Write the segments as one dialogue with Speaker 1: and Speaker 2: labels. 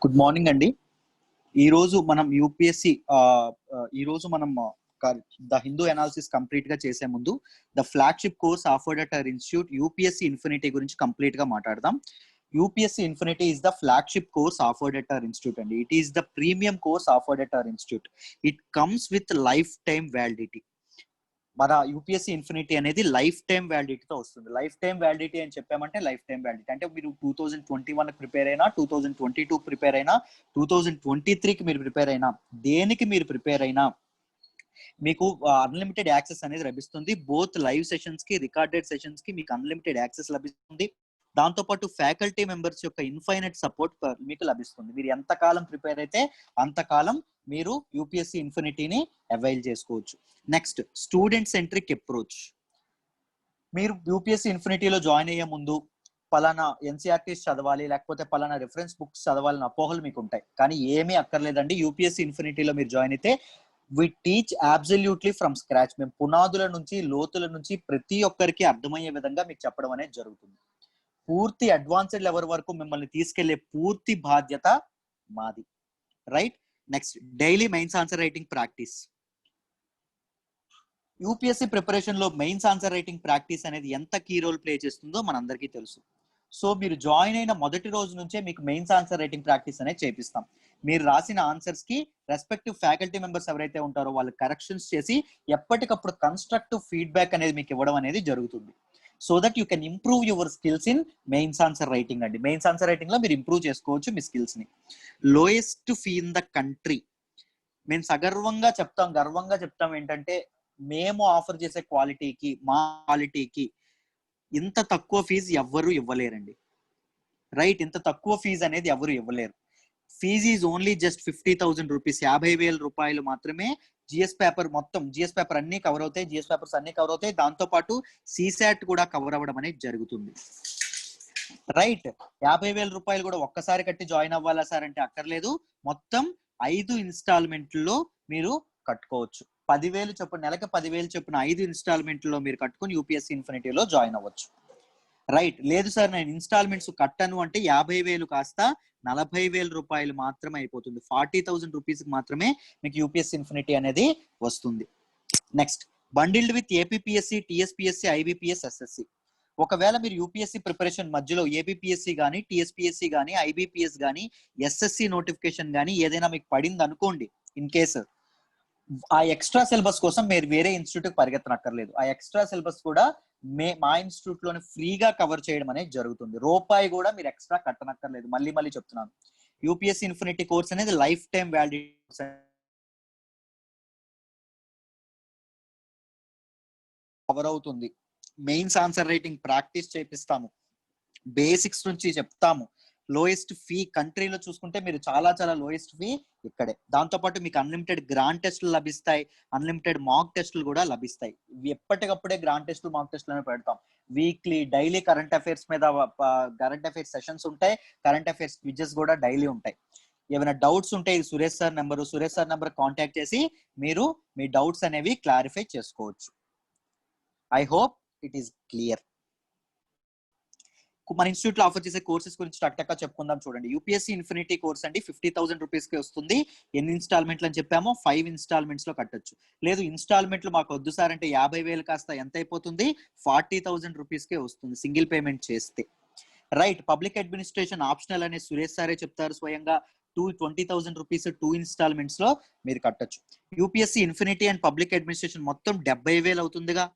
Speaker 1: Good morning అండి. ఈ రోజు మనం యూపీఎస్సి ఈ రోజు మనం ద హిందూ అనాలిసిస్ కంప్లీట్ గా చేసే ముందు the flagship course offered at our institute UPSC infinity గురించి కంప్లీట్ గా మాట్లాడదాం. UPSC infinity is the flagship course offered at our institute అండి. It is the premium course offered at our institute. It comes with lifetime validity. మన UPSC infinity అనేది lifetime వ్యాలిడిటీతో వస్తుంది. Lifetime validity అని చెప్పామంటే life time validity అంటే మీరు 2021 prepare అయినా, 2022 prepare అయినా, 2023కి మీరు ప్రిపేర్ అయినా, దేనికి మీరు ప్రిపేర్ అయినా మీకు అన్లిమిటెడ్ యాక్సెస్ అనేది లభిస్తుంది. బోత్ లైవ్ సెషన్స్ కి, రికార్డెడ్ సెషన్స్ కి మీకు అన్లిమిటెడ్ యాక్సెస్ లభిస్తుంది. దాంతోపాటు ఫ్యాకల్టీ మెంబర్స్ యొక్క ఇన్ఫైనైట్ సపోర్ట్ మీకు లభిస్తుంది. మీరు ఎంతకాలం ప్రిపేర్ అయితే అంతకాలం మీరు యూపీఎస్సి ఇన్ఫినిటీని అవైల్ చేసుకోవచ్చు. Next, student centric approach. మీరు యూపీఎస్సి ఇన్ఫినిటీలో జాయిన్ అయ్యే ముందు పలానా ఎన్సీఆర్టీస్ చదవాలి, లేకపోతే పలానా రిఫరెన్స్ బుక్స్ చదవాలని అపోహలు మీకు ఉంటాయి. కానీ ఏమీ అక్కర్లేదండి. యూపీఎస్సి ఇన్ఫినిటీలో మీరు జాయిన్ అయితే we teach absolutely from scratch. మేము పునాదుల నుంచి, లోతుల నుంచి ప్రతి ఒక్కరికి అర్థమయ్యే విధంగా మీకు చెప్పడం అనేది జరుగుతుంది. పూర్తి అడ్వాన్స్డ్ లెవెల్ వరకు మిమ్మల్ని తీసుకెళ్లే పూర్తి బాధ్యత మాది. Right. Next, daily mains answer writing practice. UPSC preparation లో మెయిన్స్ ఆన్సర్ రైటింగ్ ప్రాక్టీస్ అనేది ఎంత కీ రోల్ ప్లే చేస్తుందో మనందరికీ తెలుసు. సో మీరు జాయిన్ అయిన మొదటి రోజు నుంచే మీకు మెయిన్స్ ఆన్సర్ రైటింగ్ ప్రాక్టీస్ అనేది చేపిస్తాం. మీరు రాసిన ఆన్సర్స్ కి రెస్పెక్టివ్ ఫ్యాకల్టీ మెంబర్స్ ఎవరైతే ఉంటారో వాళ్ళు కరెక్షన్స్ చేసి ఎప్పటికప్పుడు కన్స్ట్రక్టివ్ ఫీడ్బ్యాక్ అనేది మీకు ఇవ్వడం అనేది జరుగుతుంది. So that you can improve your skills in mains answer writing అండి. మెయిన్స్ ఆన్సర్ రైటింగ్ లో మీరు ఇంప్రూవ్ చేసుకోవచ్చు మీ స్కిల్స్ ని. Lowest fee in the country. మేము సగర్వంగా చెప్తాం, గర్వంగా చెప్తాం ఏంటంటే మేము ఆఫర్ చేసే క్వాలిటీకి, మా క్వాలిటీకి ఇంత తక్కువ ఫీజు ఎవ్వరు ఇవ్వలేరండి. రైట్. ఇంత తక్కువ ఫీజు అనేది ఎవరు ఇవ్వలేరు. Fee is only just 50,000 rupees. 50,000 రూపాయలు మాత్రమే. జిఎస్ పేపర్ మొత్తం, జిఎస్ పేపర్ అన్ని కవర్ అవుతాయి, జిఎస్ పేపర్స్ అన్ని కవర్ అవుతాయి. దాంతో పాటు సిసాట్ కూడా కవర్ అవ్వడం అనేది జరుగుతుంది. రైట్. 50,000 రూపాయలు కూడా ఒక్కసారి కట్టి జాయిన్ అవ్వాలా సార్ అంటే అక్కర్లేదు. మొత్తం 5 ఇన్స్టాల్మెంట్లో మీరు కట్టుకోవచ్చు. 10,000 చొప్పున, నెలకి 10,000 చొప్పున 5 ఇన్స్టాల్మెంట్లో మీరు కట్టుకుని యూపీఎస్సి ఇన్ఫినిటీలో జాయిన్ అవ్వచ్చు. రైట్. లేదు సార్ నేను ఇన్స్టాల్మెంట్స్ కట్టను అంటే 50,000 కాస్త 40,000 రూపాయలు మాత్రమే అయిపోతుంది. 40,000 రూపీస్ మాత్రమే మీకు యూపీఎస్సి ఇన్ఫినిటీ అనేది వస్తుంది. Next, bundled with APPSC, TSPSC, IBPS, SSC. ఒకవేళ మీరు యూపీఎస్సి ప్రిపరేషన్ మధ్యలో ఏపీపీఎస్సి కానీ, టీఎస్పీఎస్సి కానీ, ఐబీపీఎస్ కానీ, ఎస్ఎస్సి నోటిఫికేషన్ కానీ ఏదైనా మీకు పడింది అనుకోండి, ఇన్ కేసు ఆ ఎక్స్ట్రా సిలబస్ కోసం మీరు వేరే ఇన్స్టిట్యూట్ పరిగెత్తనక్కర్లేదు. ఆ ఎక్స్ట్రా సిలబస్ కూడా మా ఇన్స్టిట్యూట్ లోనే ఫ్రీగా కవర్ చేయడం అనేది జరుగుతుంది. రూపాయి కూడా మీరు ఎక్స్ట్రా కట్టనక్కర్లేదు. మళ్ళీ మళ్ళీ చెప్తున్నాను, యూపీఎస్సి ఇన్ఫినిటీ కోర్స్ అనేది లైఫ్ టైం వ్యాలిడిటీ కవర్ అవుతుంది. మెయిన్స్ ఆన్సర్ రైటింగ్ ప్రాక్టీస్ చేపిస్తాము, బేసిక్స్ నుంచి చెప్తాము. లోయెస్ట్ ఫీ కంట్రీలో చూసుకుంటే మీరు చాలా చాలా లోయెస్ట్ ఫీ ఇక్కడే. దాంతోపాటు మీకు అన్లిమిటెడ్ గ్రాండ్ టెస్టులు లభిస్తాయి, అన్లిమిటెడ్ మాక్ టెస్టులు కూడా లభిస్తాయి. ఎప్పటికప్పుడే గ్రాండ్ టెస్టులు, మాక్ టెస్టులు పెడతాం. వీక్లీ, డైలీ కరెంట్ అఫైర్స్ మీద కరెంట్ అఫైర్స్ సెషన్స్ ఉంటాయి. కరెంట్ అఫైర్స్ క్విజెస్ కూడా డైలీ ఉంటాయి. ఏమైనా డౌట్స్ ఉంటే సురేష్ సార్ నెంబర్ కాంటాక్ట్ చేసి మీరు మీ డౌట్స్ అనేవి క్లారిఫై చేసుకోవచ్చు. I hope it is clear. మన ఇన్స్టిట్యూట్ లో ఆఫర్ చేసే కోర్సెస్ గురించి టక్టక్గా చెప్పుకుందాం. చూడండి, యూపీఎస్సి ఇన్ఫినిటీ కోర్స్ అండి 50,000 రూపీస్ కి వస్తుంది. ఎన్ని ఇన్స్టాల్మెంట్లు అని చెప్పామో 5 ఇన్స్టాల్మెంట్స్ లో కట్టొచ్చు. లేదు ఇన్స్టాల్మెంట్లు మాకు వద్దు సార్ అంటే 50,000 కాస్త ఎంత అయిపోతుంది, 40,000 రూపీస్ కే వస్తుంది సింగిల్ పేమెంట్ చేస్తే. రైట్. పబ్లిక్ అడ్మినిస్ట్రేషన్ ఆప్షనల్ అనే సురేష్ సారే చెప్తారు స్వయంగా. 20,000 రూపీస్ 2 ఇన్స్టాల్మెంట్స్ లో మీరు కట్టొచ్చు. UPSC infinity and public administration మొత్తం 70,000 అవుతుందిగా.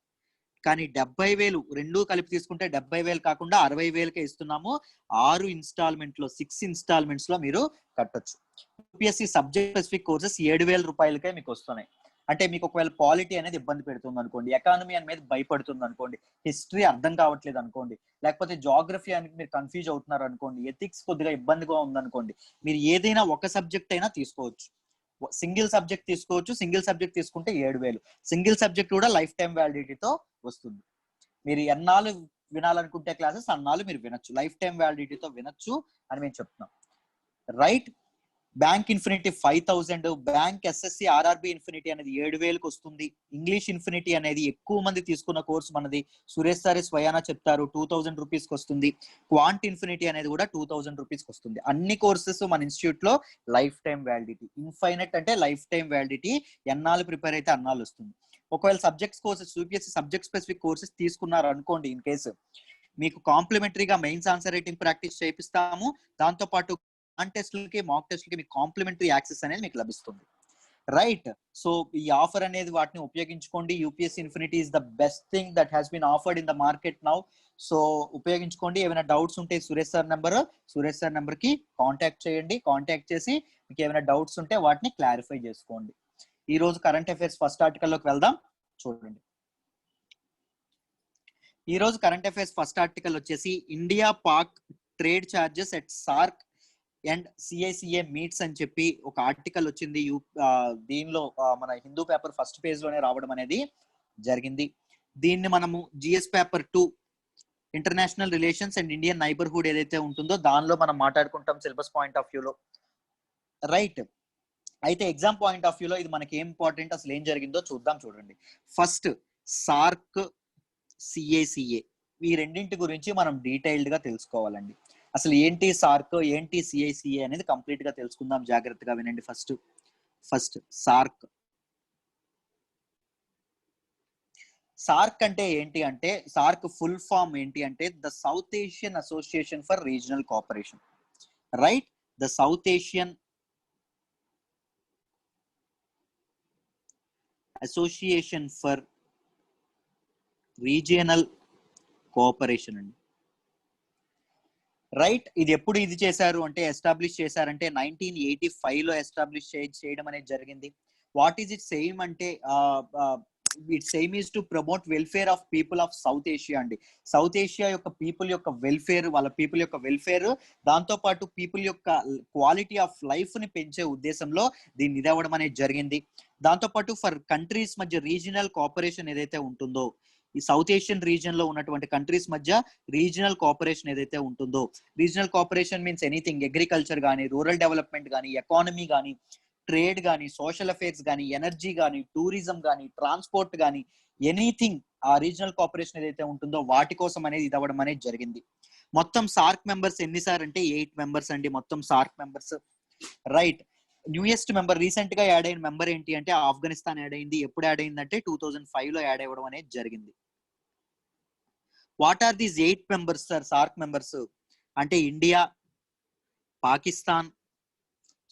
Speaker 1: కానీ 70,000 రెండూ కలిపి తీసుకుంటే 70,000 కాకుండా 60,000కే ఇస్తున్నాము. 6 ఇన్స్టాల్మెంట్ లో, 6 ఇన్స్టాల్మెంట్స్ లో మీరు కట్టొచ్చు. యూపీఎస్సి సబ్జెక్ట్ స్పెసిఫిక్ కోర్సెస్ 7,000 రూపాయలకే మీకు వస్తున్నాయి. అంటే మీకు ఒకవేళ పాలిటీ అనేది ఇబ్బంది పెడుతుంది అనుకోండి, ఎకానమీ అనేది భయపడుతుంది అనుకోండి, హిస్టరీ అర్థం కావట్లేదు అనుకోండి, లేకపోతే జాగ్రఫీ అనేది మీరు కన్ఫ్యూజ్ అవుతున్నారు అనుకోండి, ఎథిక్స్ కొద్దిగా ఇబ్బందిగా ఉందనుకోండి, మీరు ఏదైనా ఒక సబ్జెక్ట్ అయినా తీసుకోవచ్చు. సింగిల్ సబ్జెక్ట్ తీసుకోవచ్చు. సింగిల్ సబ్జెక్ట్ తీసుకుంటే 7,000. సింగిల్ సబ్జెక్ట్ కూడా లైఫ్ టైం వ్యాలిడిటీతో వస్తుంది. మీరు ఎన్నాళ్ళు వినాలనుకుంటే క్లాసెస్ అన్నాళ్ళు మీరు వినొచ్చు, లైఫ్ టైం వ్యాలిడిటీతో వినొచ్చు అని మేము చెప్తున్నాం. Right. Bank infinity 5000, bank SSC RRB infinity అనేది 7000కి వస్తుంది. ఇంగ్లీష్ ఇన్ఫినిటీ అనేది ఎక్కువ మంది తీసుకున్న కోర్సు మనది, సురేష్ సారే స్వయానా చెప్తారు 2000 రూపీస్కి వస్తుంది. క్వాంట్ ఇన్ఫినిటీ అనేది కూడా 2000 రూపీస్కి వస్తుంది. అన్ని కోర్సెస్ మన ఇన్స్టిట్యూట్ లో లైఫ్ టైం వ్యాలిడిటీ. ఇన్ఫైనట్ అంటే లైఫ్ టైం వ్యాలిడిటీ, ఎన్నాళ్ళు ప్రిపేర్ అయితే అన్నాళ్ళు వస్తుంది. ఒకవేళ subjects courses UPSC subject specific courses తీసుకున్నారు అనుకోండి, ఇన్ కేసు మీకు కాంప్లిమెంటరీగా మెయిన్స్ ఆన్సర్ రైటింగ్ ప్రాక్టీస్ చేపిస్తాము. దాంతో పాటు టెస్ట్లకి మాక్ టెస్ట్లకి మీకు కాంప్లిమెంటరీ యాక్సెస్ అనేది మీకు లభిస్తుంది. రైట్. సో ఈ ఆఫర్ అనేది వాటిని ఉపయోగించుకోండి. UPSC Infinity is the best thing that has been offered in the market now. So ఉపయోగించుకోండి. ఏమైనా డౌట్స్ ఉంటే సురేష్ సార్ నెంబర్ కి కాంటాక్ట్ చేయండి. కాంటాక్ట్ చేసి మీకు ఏమైనా డౌట్స్ ఉంటే వాటిని క్లారిఫై చేసుకోండి. ఈ రోజు కరెంట్ అఫైర్స్ ఫస్ట్ ఆర్టికల్లోకి వెళ్దాం. చూడండి, ఈ రోజు కరెంట్ అఫైర్స్ ఫస్ట్ ఆర్టికల్ వచ్చేసి India Pak trade charges at SAARC and CICA meets అని చెప్పి ఒక ఆర్టికల్ వచ్చింది. దీనిలో మన హిందూ పేపర్ ఫస్ట్ పేజ్ లోనే రావడం అనేది జరిగింది. దీన్ని మనము GS paper 2 international relations and Indian neighbourhood ఏదైతే ఉంటుందో దానిలో మనం మాట్లాడుకుంటాం సిలబస్ పాయింట్ ఆఫ్ వ్యూలో. రైట్. అయితే ఎగ్జామ్ పాయింట్ ఆఫ్ వ్యూలో ఇది మనకి ఏం ఇంపార్టెంట్, అసలు ఏం జరిగిందో చూద్దాం. చూడండి, ఫస్ట్ సార్క్ సిఐసిఏ ఈ రెండింటి గురించి మనం డీటెయిల్డ్ గా తెలుసుకోవాలండి. అసలు ఏంటి సార్క్, ఏంటి సిఐసిఏ అనేది కంప్లీట్ గా తెలుసుకుందాం. జాగ్రత్తగా వినండి. ఫస్ట్ సార్క్ అంటే ఏంటి అంటే, సార్క్ ఫుల్ ఫామ్ ఏంటి అంటే the south Asian association for regional cooperation. Right. The south Asian association for regional cooperation అండి. రైట్. ఇది ఎప్పుడు ఇది చేశారు అంటే, ఎస్టాబ్లిష్ చేశారంటే 1985 లో ఎస్టాబ్లిష్ చేయడం అనేది జరిగింది. వాట్ ఈజ్ ఇట్ సేమ్ అంటే, it's aim is to promote welfare of people of south Asia అండి. సౌత్ ఏషియా యొక్క పీపుల్ యొక్క వెల్ఫేర్, వాళ్ళ పీపుల్ యొక్క వెల్ఫేర్, దాంతో పాటు పీపుల్ యొక్క క్వాలిటీ ఆఫ్ లైఫ్ ని పెంచే ఉద్దేశంలో దీన్ని ఇదవ్వడం అనేది జరిగింది. దాంతో పాటు ఫర్ కంట్రీస్ మధ్య రీజనల్ కోఆపరేషన్ ఏదైతే ఉంటుందో, ఈ సౌత్ ఏషియన్ రీజియన్ లో ఉన్నటువంటి కంట్రీస్ మధ్య రీజనల్ కోఆపరేషన్ ఏదైతే ఉంటుందో, regional cooperation means anything, agriculture కానీ, రూరల్ డెవలప్మెంట్ కానీ, ఎకానమీ కానీ, ట్రేడ్ కానీ, సోషల్ అఫైర్స్ కానీ, ఎనర్జీ కానీ, టూరిజం కానీ, ట్రాన్స్పోర్ట్ కానీ, ఎనీథింగ్ ఆ రీజనల్ కోఆపరేషన్ ఏదైతే ఉంటుందో వాటి కోసం అనేది ఇది అవ్వడం అనేది జరిగింది. మొత్తం సార్క్ మెంబర్స్ ఎన్ని సార్ అంటే 8 మెంబర్స్ అండి, మొత్తం SAARC members. Right. Newest member, recent గా యాడ్ అయిన మెంబర్ ఏంటి అంటే ఆఫ్ఘనిస్తాన్ యాడ్ అయింది. ఎప్పుడు యాడ్ అయిందంటే 2005 లో యాడ్ అవ్వడం అనేది జరిగింది. What are these 8 members sir? SAARC members అంటే ఇండియా, పాకిస్తాన్,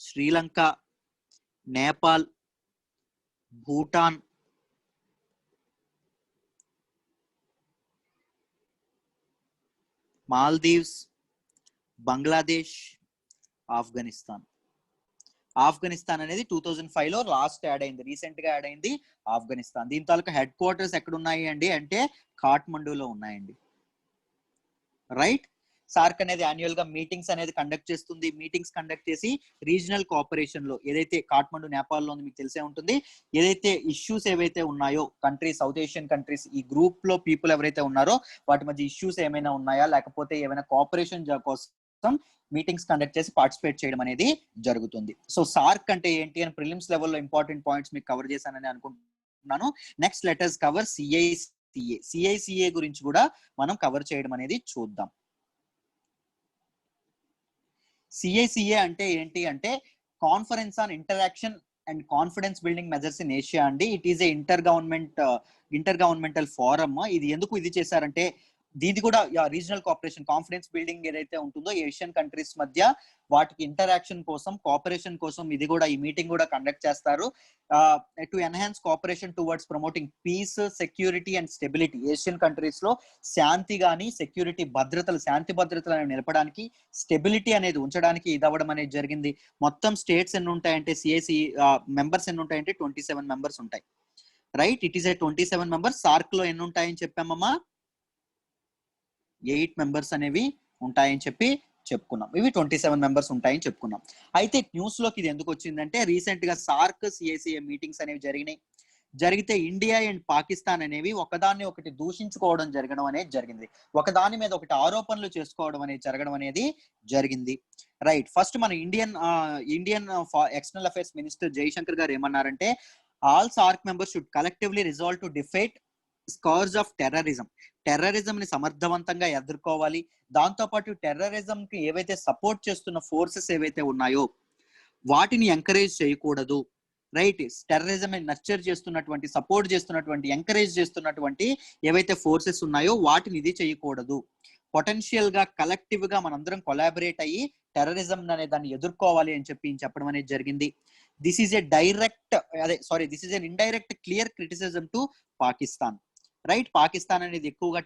Speaker 1: శ్రీలంక, నేపాల్, భూటాన్, మాల్దీవ్స్, బంగ్లాదేశ్, ఆఫ్ఘనిస్తాన్. ఆఫ్ఘనిస్తాన్ అనేది 2005 లో లాస్ట్ యాడ్ అయింది, రీసెంట్ గా యాడ్ అయింది ఆఫ్ఘనిస్తాన్. దీని తాలూకా హెడ్ క్వార్టర్స్ ఎక్కడ ఉన్నాయి అండి అంటే కాఠ్మండూలో ఉన్నాయండి. రైట్. సార్క్ అనేది యాన్యువల్ గా మీటింగ్స్ అనేది కండక్ట్ చేస్తుంది. మీటింగ్స్ కండక్ట్ చేసి రీజనల్ కోఆపరేషన్ లో ఏదైతే కాఠ్మండు నేపాల్ లో మీకు తెలిసే ఉంటుంది, ఏదైతే ఇష్యూస్ ఏవైతే ఉన్నాయో కంట్రీస్, సౌత్ ఏషియన్ కంట్రీస్ ఈ గ్రూప్ లో పీపుల్ ఎవరైతే ఉన్నారో వాటి మధ్య ఇష్యూస్ ఏమైనా ఉన్నాయా, లేకపోతే ఏమైనా కోఆపరేషన్ కోసం మీటింగ్స్ కండక్ట్ చేసి పార్టిసిపేట్ చేయడం అనేది జరుగుతుంది. సో సార్క్ అంటే ఏంటి అని ప్రిలిమ్స్ లెవెల్లో ఇంపార్టెంట్ పాయింట్స్ మీకు కవర్ చేశానని అనుకుంటున్నాను. నెక్స్ట్ లెటర్స్ కవర్ సిఐసిఏ గురించి కూడా మనం కవర్ చేయడం అనేది చూద్దాం. సిఐసిఏ అంటే ఏంటి అంటే conference on interaction and confidence building measures in Asia అండి. It is a intergovernmental forum. ఇది ఎందుకు ఇది చేశారంటే, దీది కూడా రీజనల్ కోఆపరేషన్, కాన్ఫిడెన్స్ బిల్డింగ్ ఏదైతే ఉంటుందో ఏషియన్ కంట్రీస్ మధ్య వాటికి ఇంటరాక్షన్ కోసం, కోఆపరేషన్ కోసం ఇది కూడా, ఈ మీటింగ్ కూడా కండక్ట్ చేస్తారు. To enhance cooperation towards promoting peace, security and stability. Asian countries లో శాంతి గాని, సెక్యూరిటీ, శాంతి భద్రతలను నిలపడానికి, స్టెబిలిటీ అనేది ఉంచడానికి ఇది అవ్వడం అనేది జరిగింది. మొత్తం స్టేట్స్ ఎన్ని ఉంటాయంటే, సిఐసి మెంబర్స్ ఎన్ని ఉంటాయంటే 27 మెంబర్స్ ఉంటాయి. Right. It is A 27 members. SAARC లో ఎన్ని ఉంటాయని చెప్పామమ్మా? 8 మెంబర్స్ అనేవి ఉంటాయని చెప్పుకున్నాం. ఇవి 27 మెంబర్స్ ఉంటాయని చెప్పుకున్నాం. అయితే న్యూస్ లోకి ఇది ఎందుకు వచ్చిందంటే, రీసెంట్ గా సార్క్ సిఐసిఏ మీటింగ్స్ అనేవి జరిగినాయి. జరిగితే ఇండియా అండ్ పాకిస్తాన్ అనేవి ఒకదాన్ని ఒకటి దూషించుకోవడం జరగడం అనేది జరిగింది. ఒకదాని మీద ఒకటి ఆరోపణలు చేసుకోవడం అనేది జరగడం అనేది జరిగింది. రైట్. ఫస్ట్ మన Indian external affairs minister Jaishankar గారు ఏమన్నారంటే, all SAARC members should collectively resolve to defeat scourge of terrorism. Terrorism ని సమర్థవంతంగా ఎదుర్కోవాలి. దాంతో పాటు టెర్రరిజం కి ఏవైతే సపోర్ట్ చేస్తున్న ఫోర్సెస్ ఏవైతే ఉన్నాయో వాటిని ఎంకరేజ్ చేయకూడదు. రైట్. టెర్రరిజం నర్చర్ చేస్తున్నటువంటి, సపోర్ట్ చేస్తున్నటువంటి, ఎంకరేజ్ చేస్తున్నటువంటి ఏవైతే ఫోర్సెస్ ఉన్నాయో వాటిని ఇది చేయకూడదు. పొటెన్షియల్ గా కలెక్టివ్ గా మనందరం కొలాబరేట్ అయ్యి టెర్రరిజం అనే దాన్ని ఎదుర్కోవాలి అని చెప్పడం అనేది జరిగింది. This is an indirect clear criticism to Pakistan. Right. Pakistan అనేది ఎక్కువగా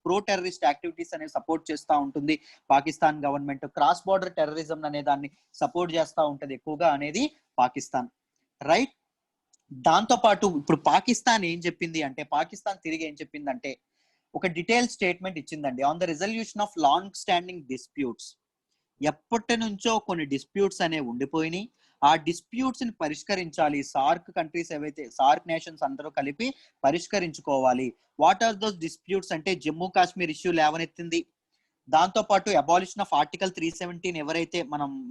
Speaker 1: ప్రో టెర్రరిస్ట్ యాక్టివిటీస్ అనేది సపోర్ట్ చేస్తూ ఉంటుంది. Pakistan government cross border terrorism అనే దాన్ని సపోర్ట్ చేస్తూ ఉంటది ఎక్కువగా అనేది పాకిస్తాన్. రైట్. దాంతో పాటు ఇప్పుడు పాకిస్తాన్ ఏం చెప్పింది అంటే, పాకిస్తాన్ తిరిగి ఏం చెప్పిందంటే ఒక డీటెయిల్ స్టేట్మెంట్ ఇచ్చిందండి. On the resolution of long standing disputes. ఎప్పటి నుంచో కొన్ని డిస్ప్యూట్స్ అనేవి ఉండిపోయినాయి. ఆ డిస్ప్యూట్స్ ని పరిష్కరించాలి. సార్క్ కంట్రీస్ ఏవైతే, సార్క్ నేషన్స్ అందరూ కలిపి పరిష్కరించుకోవాలి. వాట్ ఆర్ దోస్ డిస్ప్యూట్స్ అంటే, జమ్మూ కాశ్మీర్ ఇష్యూ లేవనెత్తింది. దాంతో పాటు అబాలిషన్ ఆఫ్ ఆర్టికల్ 317 ఎవరైతే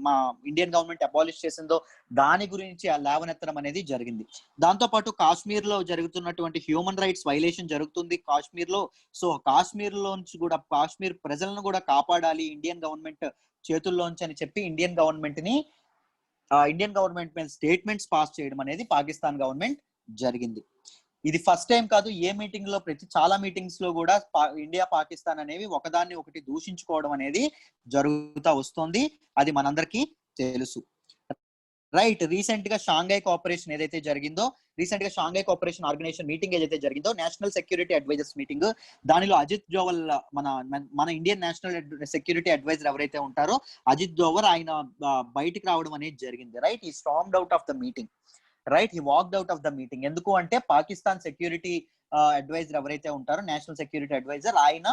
Speaker 1: మా ఇండియన్ గవర్నమెంట్ అబాలిష్ చేసిందో దాని గురించి లేవనెత్తడం అనేది జరిగింది. దాంతో పాటు కాశ్మీర్ లో జరుగుతున్నటువంటి హ్యూమన్ రైట్స్ వైలేషన్ జరుగుతుంది కాశ్మీర్ లో. సో కాశ్మీర్ లోంచి కూడా, కాశ్మీర్ ప్రజలను కూడా కాపాడాలి ఇండియన్ గవర్నమెంట్ చేతుల్లోంచి అని చెప్పి ఇండియన్ గవర్నమెంట్ మీద స్టేట్మెంట్స్ పాస్ చేయడం అనేది పాకిస్తాన్ గవర్నమెంట్ జరిగింది. ఇది ఫస్ట్ టైం కాదు. ఏ మీటింగ్ లో, చాలా మీటింగ్స్ లో కూడా ఇండియా పాకిస్తాన్ అనేవి ఒకదాన్ని ఒకటి దూషించుకోవడం అనేది జరుగుతూ వస్తుంది. అది మనందరికీ తెలుసు. రైట్. రీసెంట్ గా షాంఘై కోఆపరేషన్ ఏదైతే జరిగిందో, షాంఘై కోఆపరేషన్ ఆర్గనైజేషన్ మీటింగ్ ఏదైతే జరిగిందో, నేషనల్ సెక్యూరిటీ అడ్వైజర్స్ మీటింగ్, దానిలో అజిత్ డోవల్ మన ఇండియన్ నేషనల్ సెక్యూరిటీ అడ్వైజర్ ఎవరైతే ఉంటారో అజిత్ డోవల్ ఆయన బయటికి రావడం అనేది జరిగింది. రైట్. ఈ stormed out of the meeting. Right. He walked out of the meeting. ఎందుకు అంటే పాకిస్తాన్ సెక్యూరిటీ అడ్వైజర్ ఎవరైతే ఉంటారో, నేషనల్ సెక్యూరిటీ అడ్వైజర్, ఆయన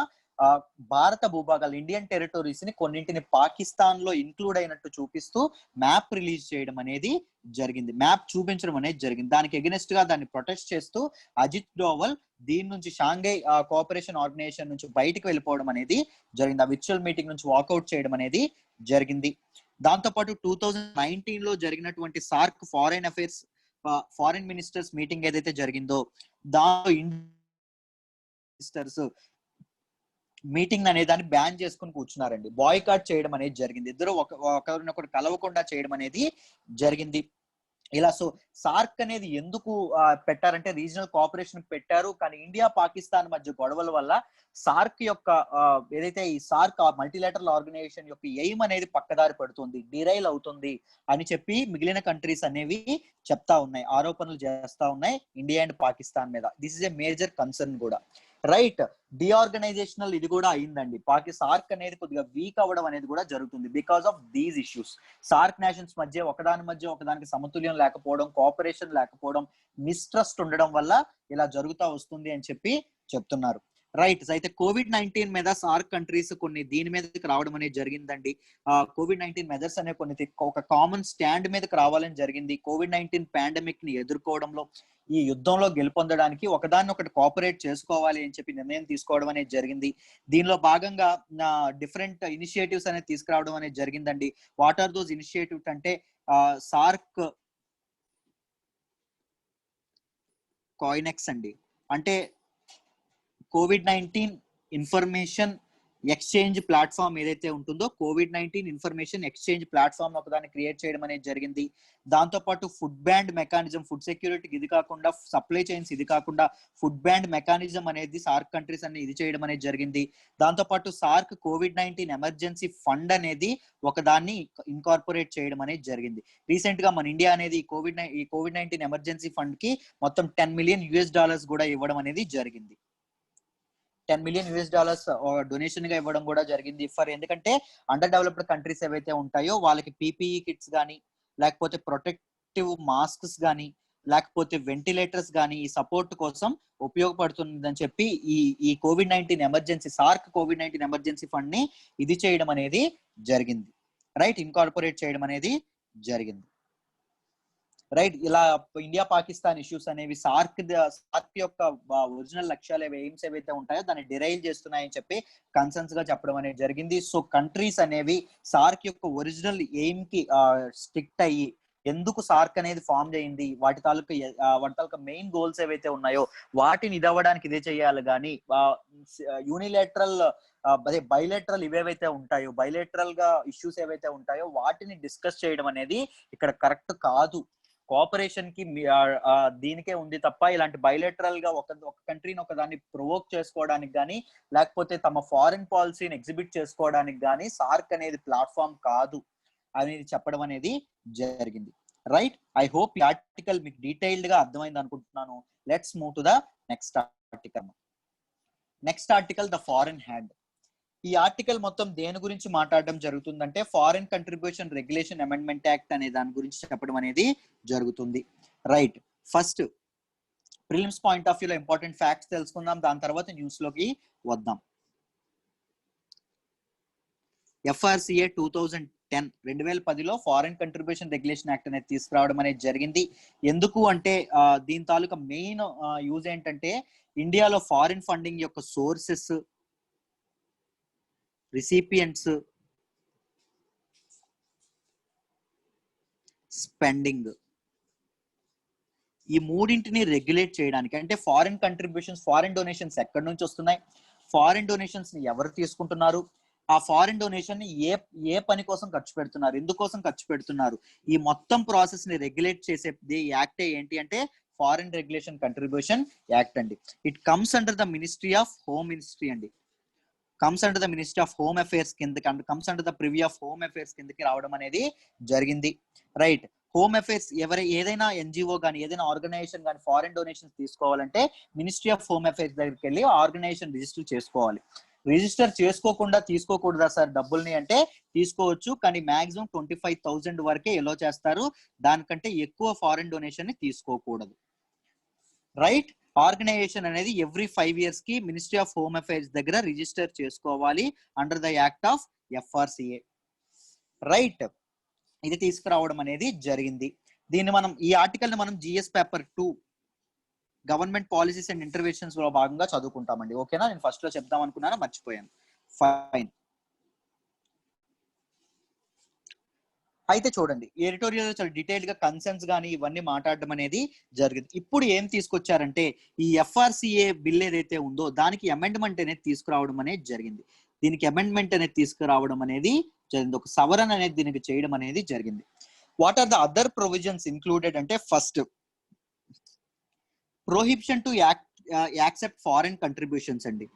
Speaker 1: భారత భూభాగాలు, ఇండియన్ టెరిటరీస్ ని కొన్నింటిని పాకిస్తాన్ లో ఇంక్లూడ్ అయినట్టు చూపిస్తూ మ్యాప్ రిలీజ్ చేయడం అనేది జరిగింది. మ్యాప్ చూపించడం అనేది జరిగింది. దానికి ఎగెనిస్ట్ గా దాన్ని ప్రొటెస్ట్ చేస్తూ అజిత్ డోవల్ దీని నుంచి, షాంఘై కోఆపరేషన్ ఆర్గనైజేషన్ నుంచి బయటికి వెళ్ళిపోవడం అనేది జరిగింది. ఆ విర్చువల్ మీటింగ్ నుంచి వాకౌట్ చేయడం అనేది జరిగింది. దాంతో పాటు 2019 లో జరిగినటువంటి సార్క్ ఫారెన్ మినిస్టర్స్ మీటింగ్ ఏదైతే జరిగిందో, దాంట్లో మినిస్టర్స్ మీటింగ్ అనే దాన్ని బ్యాన్ చేసుకుని కూర్చున్నారండి. బాయ్కాట్ చేయడం అనేది జరిగింది. ఇద్దరు ఒకరినొకరు కలవకుండా చేయడం అనేది జరిగింది. ఇలా సో సార్క్ అనేది ఎందుకు పెట్టారంటే, రీజనల్ కోఆపరేషన్ పెట్టారు. కానీ ఇండియా పాకిస్తాన్ మధ్య గొడవల వల్ల సార్క్ యొక్క ఏదైతే ఈ సార్క్ మల్టీలేటరల్ ఆర్గనైజేషన్ యొక్క ఎయిమ్ అనేది పక్కదారి పడుతుంది, డిరైల్ అవుతుంది అని చెప్పి మిగిలిన కంట్రీస్ అనేవి చెప్తా ఉన్నాయి, ఆరోపణలు చేస్తా ఉన్నాయి ఇండియా అండ్ పాకిస్తాన్ మీద. This is a major concern కూడా. రైట్. డిఆర్గనైజేషనల్ ఇది కూడా అయిందండి. సార్క్ అనేది కొద్దిగా వీక్ అవ్వడం అనేది కూడా జరుగుతుంది because of these issues. SAARC nations మధ్య ఒకదానికి సమతుల్యం లేకపోవడం, కోఆపరేషన్ లేకపోవడం, మిస్ట్రస్ట్ ఉండడం వల్ల ఇలా జరుగుతూ వస్తుంది అని చెప్పి చెప్తున్నారు. రైట్. అయితే COVID-19 మీద సార్క్ కంట్రీస్ కొన్ని దీని మీదకి రావడం అనేది జరిగిందండి. COVID-19 మెజర్స్ అనే కొన్ని ఒక కామన్ స్టాండ్ మీదకి రావాలని జరిగింది. COVID-19 పాండమిక్ ని ఎదుర్కోవడంలో, ఈ యుద్ధంలో గెలుపొందడానికి ఒకదాన్ని ఒకటి కోఆపరేట్ చేసుకోవాలి అని చెప్పి నిర్ణయం తీసుకోవడం అనేది జరిగింది. దీనిలో భాగంగా డిఫరెంట్ ఇనిషియేటివ్స్ అనేది తీసుకురావడం అనేది జరిగిందండి. వాట్ ఆర్ దోస్ ఇనిషియేటివ్స్ అంటే, సార్క్ కాయినెక్స్ అండి. అంటే COVID-19 ఇన్ఫర్మేషన్ ఎక్స్చేంజ్ ప్లాట్ఫామ్ ఏదైతే ఉంటుందో, COVID-19 ఇన్ఫర్మేషన్ ఎక్స్చేంజ్ ప్లాట్ఫామ్ ఒకదాన్ని క్రియేట్ చేయడం అనేది జరిగింది. దాంతో పాటు ఫుడ్ బ్యాండ్ మెకానిజం, ఫుడ్ సెక్యూరిటీకి ఇది కాకుండా, సప్లై చైన్స్ ఇది కాకుండా ఫుడ్ బ్యాండ్ మెకానిజం అనేది సార్క్ కంట్రీస్ అన్ని ఇది చేయడం అనేది జరిగింది. దాంతో పాటు సార్క్ COVID-19 ఎమర్జెన్సీ ఫండ్ అనేది ఒకదాన్ని ఇన్కార్పొరేట్ చేయడం అనేది జరిగింది. రీసెంట్ గా మన ఇండియా అనేది ఈ COVID-19 ఎమర్జెన్సీ ఫండ్ కి మొత్తం $10 million కూడా ఇవ్వడం అనేది జరిగింది. $10 million డొనేషన్ గా ఇవ్వడం కూడా జరిగింది. ఎందుకంటే అండర్ డెవలప్డ్ కంట్రీస్ ఏవైతే ఉంటాయో వాళ్ళకి PPE కిట్స్ కానీ, లేకపోతే ప్రొటెక్టివ్ మాస్క్స్ కానీ, లేకపోతే వెంటిలేటర్స్ కానీ ఈ సపోర్ట్ కోసం ఉపయోగపడుతుందని చెప్పి ఈ COVID-19 emergency, SAARC COVID-19 emergency fund ని ఇది చేయడం అనేది జరిగింది. రైట్. ఇన్కార్పొరేట్ చేయడం అనేది జరిగింది. రైట్. ఇలా ఇండియా పాకిస్తాన్ ఇష్యూస్ అనేవి సార్క్ యొక్క ఒరిజినల్ లక్ష్యాలు ఎయిమ్స్ ఏవైతే ఉంటాయో దాన్ని డిరైవ్ చేస్తున్నాయని చెప్పి కన్సర్న్స్ గా చెప్పడం అనేది జరిగింది. సో కంట్రీస్ అనేవి సార్క్ యొక్క ఒరిజినల్ ఎయిమ్ కి స్ట్రిక్ట్ అయ్యి ఎందుకు సార్క్ అనేది ఫామ్ చేయింది, వాటి తాలూకా మెయిన్ గోల్స్ ఏవైతే ఉన్నాయో వాటిని ఇదవ్వడానికి ఇదే చేయాలి కానీ యూనిలేటరల్ అదే బైలేటరల్ ఇవేవైతే ఉంటాయో బైలేటరల్ గా ఇష్యూస్ ఏవైతే ఉంటాయో వాటిని డిస్కస్ చేయడం అనేది ఇక్కడ కరెక్ట్ కాదు. కోఆపరేషన్ కి దీనికే ఉంది తప్ప ఇలాంటి బైలేటరల్ గా ఒక కంట్రీని ఒక దాన్ని ప్రొవోక్ చేసుకోవడానికి కానీ లేకపోతే తమ ఫారిన్ పాలసీని ఎగ్జిబిట్ చేసుకోవడానికి కానీ సార్క్ అనేది ప్లాట్ఫామ్ కాదు అనేది చెప్పడం అనేది జరిగింది. రైట్. ఐ హోప్ ఈ ఆర్టికల్ మీకు డీటెయిల్డ్ గా అర్థమైంది అనుకుంటున్నాను. Let's move to the next article. Next article the foreign hand. ఈ ఆర్టికల్ మొత్తం దేని గురించి మాట్లాడడం జరుగుతుందంటే foreign contribution regulation amendment act అనే దాని గురించి చెప్పడం అనేది జరుగుతుంది. Right. First prelims point of వ్యూలో ఇంపార్టెంట్ ఫ్యాక్ట్స్ తెలుసుకుందాం, దాని తర్వాత న్యూస్ లోకి వద్దాం. FRCA 2010లో ఫారిన్ కంట్రిబ్యూషన్ రెగ్యులేషన్ యాక్ట్ అనేది తీసుకురావడం అనేది జరిగింది. ఎందుకు అంటే దీని తాలూకా మెయిన్ యూజ్ ఏంటంటే ఇండియాలో ఫారిన్ ఫండింగ్ యొక్క సోర్సెస్, రిసిపియంట్స్, స్పెండింగ్ ఈ మూడింటిని రెగ్యులేట్ చేయడానికి, అంటే ఫారిన్ కంట్రిబ్యూషన్స్ ఫారిన్ డొనేషన్స్ ఎక్కడి నుంచి వస్తున్నాయి, ఫారిన్ డొనేషన్స్ ని ఎవరు తీసుకుంటున్నారు, ఆ ఫారిన్ డొనేషన్ ని ఏ పని కోసం ఖర్చు పెడుతున్నారు, ఎందుకోసం ఖర్చు పెడుతున్నారు, ఈ మొత్తం ప్రాసెస్ ని రెగ్యులేట్ చేసేది యాక్ట్ ఏంటి అంటే ఫారిన్ రెగ్యులేషన్ కంట్రిబ్యూషన్ యాక్ట్ అండి. It comes under the ministry of home ministry అండి. Comes under the ministry of home affairs కిందకి, comes under the preview of home affairs కిందకి రావడం అనేది జరిగింది. రైట్. హోమ్ అఫేర్స్ ఏదైనా ఎన్జిఓ కానీ ఏదైనా ఆర్గనైజేషన్ కానీ ఫారిన్ డొనేషన్స్ తీసుకోవాలంటే మినిస్ట్రీ ఆఫ్ హోమ్ అఫేర్స్ దగ్గరికి వెళ్ళి ఆర్గనైజేషన్ రిజిస్టర్ చేసుకోవాలి. రిజిస్టర్ చేసుకోకుండా తీసుకోకూడదా సార్ డబ్బుల్ని అంటే తీసుకోవచ్చు, కానీ మాక్సిమం 25,000 వరకే ఎలో చేస్తారు, దానికంటే ఎక్కువ ఫారిన్ డొనేషన్ ని తీసుకోకూడదు. రైట్. ఆర్గనైజేషన్ అనేది ఎవ్రీ 5 years కి మినిస్ట్రీ ఆఫ్ హోమ్ అఫైర్స్ దగ్గర రిజిస్టర్ చేసుకోవాలి under the act of FRCA. Right. ఇది తీసుకురావడం అనేది జరిగింది. దీన్ని మనం ఈ ఆర్టికల్ ని మనం GS paper 2 government policies and interventions లో భాగంగా చదువుకుంటామండి. ఓకేనా? నేను ఫస్ట్ లో చెప్దాం అనుకున్నాను, మర్చిపోయాను. ఫైన్. అయితే చూడండి, ఎడిటోరియల్ చాలా డీటెయిల్ గా కన్సర్న్స్ కానీ ఇవన్నీ మాట్లాడడం అనేది జరిగింది. ఇప్పుడు ఏం తీసుకొచ్చారంటే ఈ FRCA బిల్ ఏదైతే ఉందో దానికి అమెండ్మెంట్ అనేది తీసుకురావడం అనేది జరిగింది. దీనికి అమెండ్మెంట్ అనేది తీసుకురావడం అనేది జరిగింది, ఒక సవరణ అనేది దీనికి చేయడం అనేది జరిగింది. What are the other provisions included అంటే first prohibition to accept foreign contributions అండి.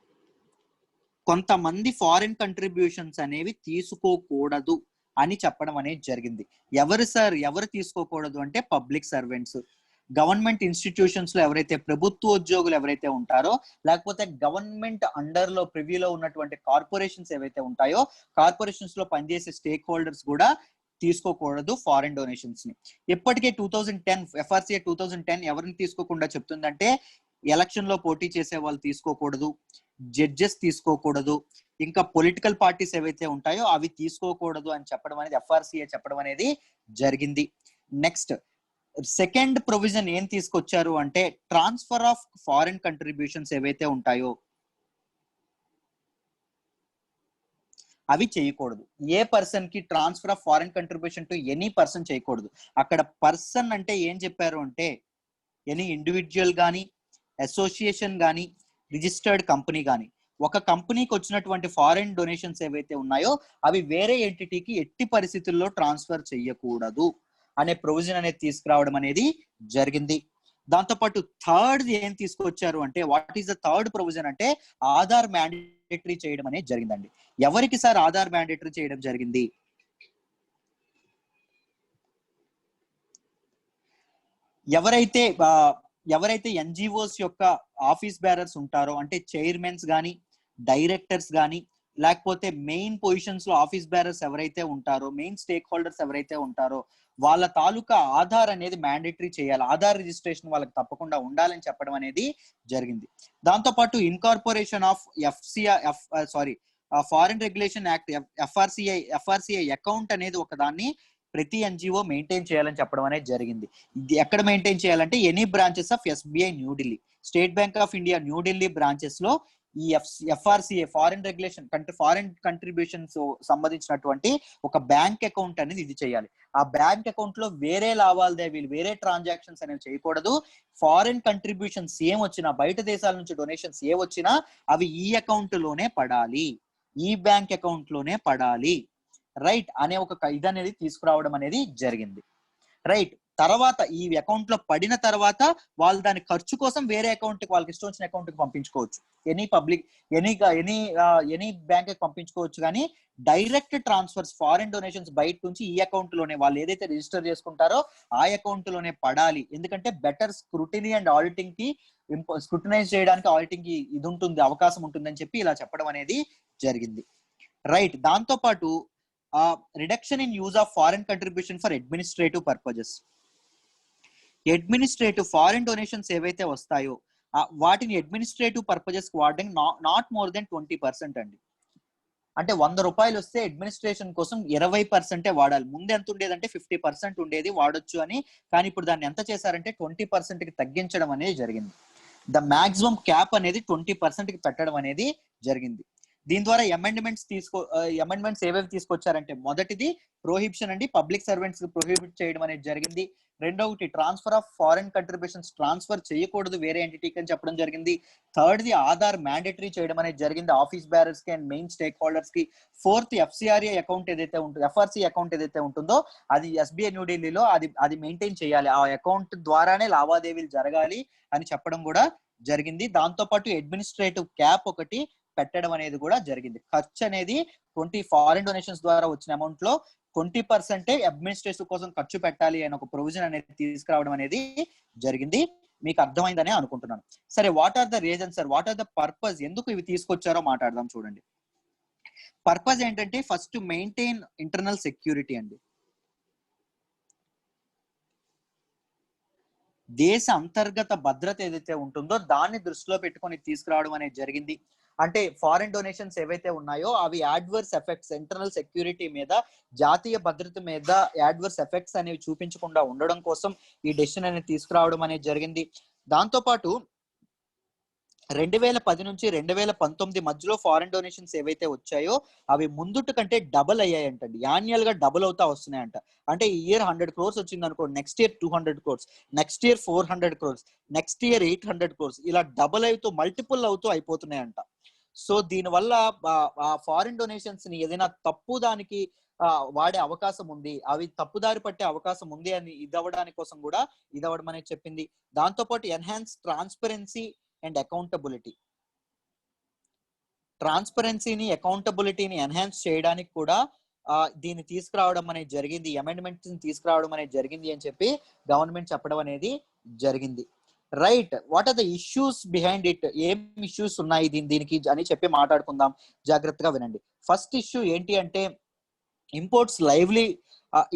Speaker 1: కొంతమంది ఫారిన్ కంట్రిబ్యూషన్స్ అనేవి తీసుకోకూడదు అని చెప్పడం అనేది జరిగింది. ఎవరు సార్ ఎవరు తీసుకోకూడదు అంటే పబ్లిక్ సర్వెంట్స్, గవర్నమెంట్ ఇన్స్టిట్యూషన్స్ లో ఎవరైతే ప్రభుత్వ ఉద్యోగులు ఎవరైతే ఉంటారో, లేకపోతే గవర్నమెంట్ అండర్ లో ప్రివ్యూలో ఉన్నటువంటి కార్పొరేషన్స్ ఏవైతే ఉంటాయో కార్పొరేషన్స్ లో పనిచేసే స్టేక్ హోల్డర్స్ కూడా తీసుకోకూడదు ఫారిన్ డొనేషన్స్ ని. ఇప్పటికే 2010 FRCA 2010 ఎవరిని తీసుకోకుండా చెప్తుందంటే ఎలక్షన్ లో పోటీ చేసే వాళ్ళు తీసుకోకూడదు, జడ్జెస్ తీసుకోకూడదు, ఇంకా పొలిటికల్ పార్టీస్ ఏవైతే ఉంటాయో అవి తీసుకోకూడదు అని చెప్పడం అనేది FRCA చెప్పడం అనేది జరిగింది. నెక్స్ట్ సెకండ్ ప్రొవిజన్ ఏం తీసుకొచ్చారు అంటే ట్రాన్స్ఫర్ ఆఫ్ ఫారిన్ కంట్రిబ్యూషన్స్ ఏవైతే ఉంటాయో అవి చేయకూడదు. ఏ పర్సన్ కి transfer of foreign contribution to any person చేయకూడదు. అక్కడ పర్సన్ అంటే ఏం చెప్పారు అంటే ఎనీ ఇండివిజువల్ కానీ, అసోసియేషన్ కానీ, రిజిస్టర్డ్ కంపెనీ కానీ, ఒక కంపెనీకి వచ్చినటువంటి ఫారిన్ డొనేషన్స్ ఏవైతే ఉన్నాయో అవి వేరే ఎంటిటీకి ఎట్టి పరిస్థితుల్లో ట్రాన్స్ఫర్ చేయకూడదు అనే ప్రొవిజన్ అనేది తీసుకురావడం అనేది జరిగింది. దాంతోపాటు థర్డ్ ఏం తీసుకొచ్చారు అంటే what is the third provision అంటే ఆధార్ మ్యాండేటరీ చేయడం అనేది జరిగిందండి. ఎవరికి సార్ ఆధార్ మ్యాండేటరీ చేయడం జరిగింది? ఎవరైతే ఎన్జిఓస్ యొక్క ఆఫీస్ బేరర్స్ ఉంటారో అంటే చైర్మన్స్ కానీ, డైరెక్టర్స్ కానీ, లేకపోతే మెయిన్ పొజిషన్స్ లో ఆఫీస్ బేరర్స్ ఎవరైతే ఉంటారో, మెయిన్ స్టేక్ హోల్డర్స్ ఎవరైతే ఉంటారో వాళ్ళ తాలూకా ఆధార్ అనేది మ్యాండేటరీ చేయాలి, ఆధార్ రిజిస్ట్రేషన్ వాళ్ళకి తప్పకుండా ఉండాలని చెప్పడం అనేది జరిగింది. దాంతో పాటు incorporation of foreign regulation act FRCA account అనేది ఒక దాన్ని ప్రతి ఎన్జిఓ మెయింటైన్ చేయాలని చెప్పడం అనేది జరిగింది. ఇది ఎక్కడ మెయింటైన్ చేయాలంటే any branches of SBI New Delhi, state bank of India New Delhi branches లో ఈ ఎఫ్ఆర్సిఏ ఫారిన్ రెగ్యులేషన్ ఫారిన్ కంట్రిబ్యూషన్స్ సంబంధించినటువంటి ఒక బ్యాంక్ అకౌంట్ అనేది ఇది చేయాలి. ఆ బ్యాంక్ అకౌంట్ లో వేరే లావాదేవీలు, వేరే ట్రాన్సాక్షన్స్ అనేవి చేయకూడదు. ఫారిన్ కంట్రిబ్యూషన్స్ ఏం వచ్చినా, బయట దేశాల నుంచి డొనేషన్స్ ఏ వచ్చినా అవి ఈ అకౌంట్ లోనే పడాలి, ఈ బ్యాంక్ అకౌంట్ లోనే పడాలి, రైట్ అనే ఒక ఇది అనేది తీసుకురావడం అనేది జరిగింది. రైట్, తర్వాత ఈ అకౌంట్ లో పడిన తర్వాత వాళ్ళు దాని ఖర్చు కోసం వేరే అకౌంట్ కి, వాళ్ళకి ఇష్టం వచ్చిన అకౌంట్ కి పంపించుకోవచ్చు. ఎనీ బ్యాంక్ కి పంపించుకోవచ్చు. కానీ డైరెక్ట్ ట్రాన్స్ఫర్స్, ఫారిన్ డొనేషన్స్ బయట నుంచి ఈ అకౌంట్ లోనే వాళ్ళు ఏదైతే రిజిస్టర్ చేసుకుంటారో ఆ అకౌంట్ లోనే పడాలి. ఎందుకంటే బెటర్ స్క్రూటినీ అండ్ ఆడిటింగ్ కి, స్క్రూటినైజ్ చేయడానికి ఆడిటింగ్ కి ఇది ఉంటుంది, అవకాశం ఉంటుందని చెప్పి ఇలా చెప్పడం అనేది జరిగింది. రైట్, దాంతో పాటు reduction in use of foreign contribution for administrative purposes. Administrative foreign donations ఏవైతే వస్తాయో వాటిని అడ్మినిస్ట్రేటివ్ పర్పజెస్ వాడడం నాట్ మోర్ దెన్ 20% అండి. అంటే 100 రూపాయలు వస్తే అడ్మినిస్ట్రేషన్ కోసం 20% వాడాలి. ముందు ఎంత ఉండేదంటే 50% ఉండేది వాడొచ్చు అని, కానీ ఇప్పుడు దాన్ని ఎంత చేశారంటే 20% కి తగ్గించడం అనేది జరిగింది. ద మాక్సిమం క్యాప్ అనేది 20% కి పెట్టడం అనేది జరిగింది. దీని ద్వారా అమెండ్మెంట్స్ ఏవేవి తీసుకొచ్చారంటే, మొదటిది ప్రొహిబిషన్ అండి, పబ్లిక్ సర్వెంట్స్ ప్రొహిబిట్ చేయడం అనేది జరిగింది. రెండవది transfer of foreign contributions transfer చేయకూడదు వేరే ఎంటిటీకి అని చెప్పడం జరిగింది. థర్డ్ది ఆధార్ మ్యాండేటరీ చేయడం అనేది జరిగింది ఆఫీస్ బేరర్స్ కి అండ్ మెయిన్ స్టేక్ హోల్డర్స్ కి. ఫోర్త్ ఎఫ్సిఆర్ఏ అకౌంట్ ఏదైతే ఉంటుందో, ఎఫ్ఆర్సి అకౌంట్ ఏదైతే ఉంటుందో అది ఎస్బీఐ న్యూఢిల్లీలో అది మెయింటైన్ చేయాలి, ఆ అకౌంట్ ద్వారానే లావాదేవీలు జరగాలి అని చెప్పడం కూడా జరిగింది. దాంతో పాటు అడ్మినిస్ట్రేటివ్ క్యాప్ ఒకటి పెట్టడం అనేది కూడా జరిగింది. ఖర్చు అనేది 20 ఫారిన్ డొనేషన్స్ ద్వారా వచ్చిన అమౌంట్ లో 20% అడ్మినిస్ట్రేషన్ కోసం ఖర్చు పెట్టాలి అని ఒక ప్రొవిజన్ అనేది తీసుకురావడం అనేది జరిగింది. మీకు అర్థమైందని అనుకుంటున్నాను. సరే, what are the reasons sir, what are the purpose, ఎందుకు ఇవి తీసుకొచ్చారో మాట్లాడదాం. చూడండి, పర్పస్ ఏంటంటే ఫస్ట్ మెయింటైన్ ఇంటర్నల్ సెక్యూరిటీ అండి. దేశ అంతర్గత భద్రత ఏదైతే ఉంటుందో దాన్ని దృష్టిలో పెట్టుకొని తీసుకురావడం అనేది జరిగింది. అంటే ఫారిన్ డొనేషన్స్ ఏవైతే ఉన్నాయో అవి యాడ్వర్స్ ఎఫెక్ట్స్, ఇంటర్నల్ సెక్యూరిటీ మీద, జాతీయ భద్రత మీద యాడ్వర్స్ ఎఫెక్ట్స్ అనేవి చూపించకుండా ఉండడం కోసం ఈ డెసిషన్ అనేది తీసుకురావడం అనేది జరిగింది. దాంతో పాటు 2010 నుంచి 2019 మధ్యలో ఫారిన్ డొనేషన్స్ ఏవైతే వచ్చాయో అవి ముందుటి కంటే డబుల్ అయ్యాయంటండి. యాన్యువల్ గా డబుల్ అవుతా వస్తున్నాయంట. అంటే ఈ ఇయర్ 100 crores వచ్చింది అనుకో, next year 200 crores, next year 400 crores, next year 800 crores, ఇలా డబుల్ అవుతూ మల్టిపుల్ అవుతూ అయిపోతున్నాయంట. సో దీనివల్ల ఆ ఫారిన్ డొనేషన్స్ ని ఏదైనా తప్పు దానికి వాడే అవకాశం ఉంది, అవి తప్పుదారి పట్టే అవకాశం ఉంది అని ఇదవ్వడానికి కోసం కూడా ఇదవ్వడం అనేది చెప్పింది. దాంతో పాటు ఎన్హాన్స్ ట్రాన్స్పరెన్సీ అండ్ అకౌంటబిలిటీ, ట్రాన్స్పరెన్సీని, అకౌంటబిలిటీని ఎన్హాన్స్ చేయడానికి కూడా దీన్ని తీసుకురావడం అనేది జరిగింది, అమెండ్మెంట్స్ తీసుకురావడం అనేది జరిగింది అని చెప్పి గవర్నమెంట్ చెప్పడం అనేది జరిగింది. Right, what are the issues behind it, ఏం ఇష్యూస్ ఉన్నాయి దీనికి అని చెప్పి మాట్లాడుకుందాం. జాగ్రత్తగా వినండి. ఫస్ట్ ఇష్యూ ఏంటి అంటే imports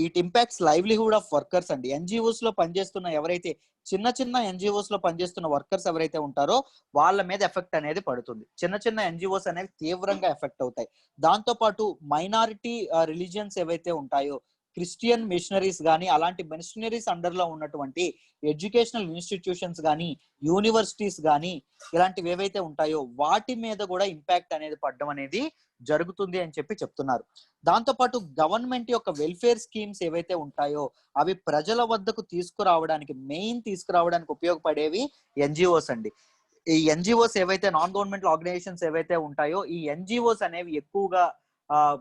Speaker 1: it impacts livelihood of workers అండి. ఎన్జిఓస్ లో పనిచేస్తున్న ఎవరైతే చిన్న ఎన్జిఓస్ లో పనిచేస్తున్న వర్కర్స్ ఎవరైతే ఉంటారో వాళ్ళ మీద ఎఫెక్ట్ అనేది పడుతుంది. చిన్న ఎన్జిఓస్ అనేవి తీవ్రంగా ఎఫెక్ట్ అవుతాయి. దాంతో పాటు మైనారిటీ రిలీజియన్స్ ఏవైతే ఉంటాయో, క్రిస్టియన్ మిషనరీస్ కానీ, అలాంటి మిషనరీస్ అండర్ లో ఉన్నటువంటి ఎడ్యుకేషనల్ ఇన్స్టిట్యూషన్స్ కానీ, యూనివర్సిటీస్ కానీ, ఇలాంటివి ఏవైతే ఉంటాయో వాటి మీద కూడా ఇంపాక్ట్ అనేది పడడం అనేది జరుగుతుంది అని చెప్పి చెప్తున్నారు. దాంతో పాటు గవర్నమెంట్ యొక్క వెల్ఫేర్ స్కీమ్స్ ఏవైతే ఉంటాయో అవి ప్రజల వద్దకు తీసుకురావడానికి ఉపయోగపడేవి ఎన్జిఓస్ అండి. ఈ ఎన్జిఓస్ ఏవైతే నాన్ గవర్నమెంట్ ఆర్గనైజేషన్స్ ఏవైతే ఉంటాయో ఈ ఎన్జిఓస్ అనేవి ఎక్కువగా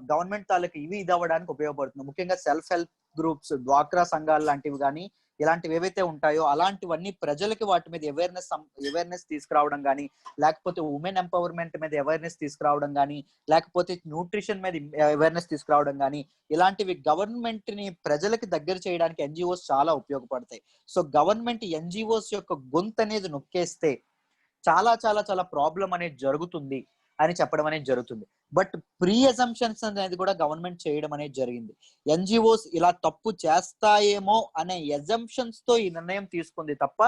Speaker 1: గవర్నమెంట్ తాలూకు ఇది అవ్వడానికి ఉపయోగపడుతుంది. ముఖ్యంగా సెల్ఫ్ హెల్ప్ గ్రూప్స్, డ్వాక్రా సంఘాలు లాంటివి కానీ, ఇలాంటివి ఏవైతే ఉంటాయో అలాంటివన్నీ ప్రజలకి వాటి మీద అవేర్నెస్ తీసుకురావడం కానీ, లేకపోతే ఉమెన్ ఎంపవర్మెంట్ మీద అవేర్నెస్ తీసుకురావడం కానీ, లేకపోతే న్యూట్రిషన్ మీద అవేర్నెస్ తీసుకురావడం కానీ, ఇలాంటివి గవర్నమెంట్ ని ప్రజలకి దగ్గర చేయడానికి ఎన్జిఓస్ చాలా ఉపయోగపడతాయి. సో గవర్నమెంట్ ఎన్జిఓస్ యొక్క గొంతు అనేది నొక్కేస్తే చాలా చాలా చాలా ప్రాబ్లం అనేది జరుగుతుంది అని చెప్పడం అనేది జరుగుతుంది. బట్ ప్రీ అజంప్షన్స్ అనేది కూడా గవర్నమెంట్ చేయడం అనేది జరిగింది. ఎన్జిఓస్ ఇలా తప్పు చేస్తాయేమో అనే అజంప్షన్స్ తో ఈ నిర్ణయం తీసుకుంది తప్ప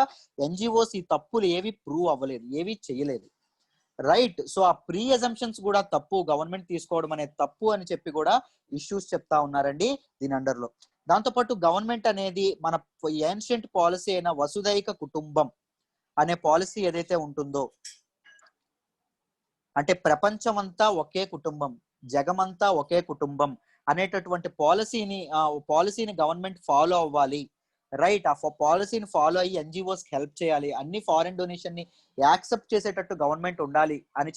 Speaker 1: ఎన్జిఓస్ ఈ తప్పులు ఏవి ప్రూవ్ అవ్వలేదు, ఏవి చేయలేదు. రైట్, సో ఆ ప్రీ అజంప్షన్స్ కూడా తప్పు, గవర్నమెంట్ తీసుకోవడం అనేది తప్పు అని చెప్పి కూడా ఇష్యూస్ చెప్తా ఉన్నారండి దీని అండర్ లో. దాంతోపాటు గవర్నమెంట్ అనేది మన ఏన్షియంట్ పాలసీ అయిన వసుదైక కుటుంబం అనే పాలసీ ఏదైతే ఉంటుందో, అంటే ప్రపంచమంతా ఒకే కుటుంబం, జగమంతా ఒకే కుటుంబం అనేటటువంటి పాలసీని గవర్నమెంట్ ఫాలో అవ్వాలి. రైట్, ఆ పాలసీని ఫాలో అయ్యి ఎన్జిఓస్ హెల్ప్ చేయాలి, అన్ని ఫారెన్ డొనేషన్ ని యాక్సెప్ట్ చేసేటట్టు గవర్నమెంట్ ఉండాలి అని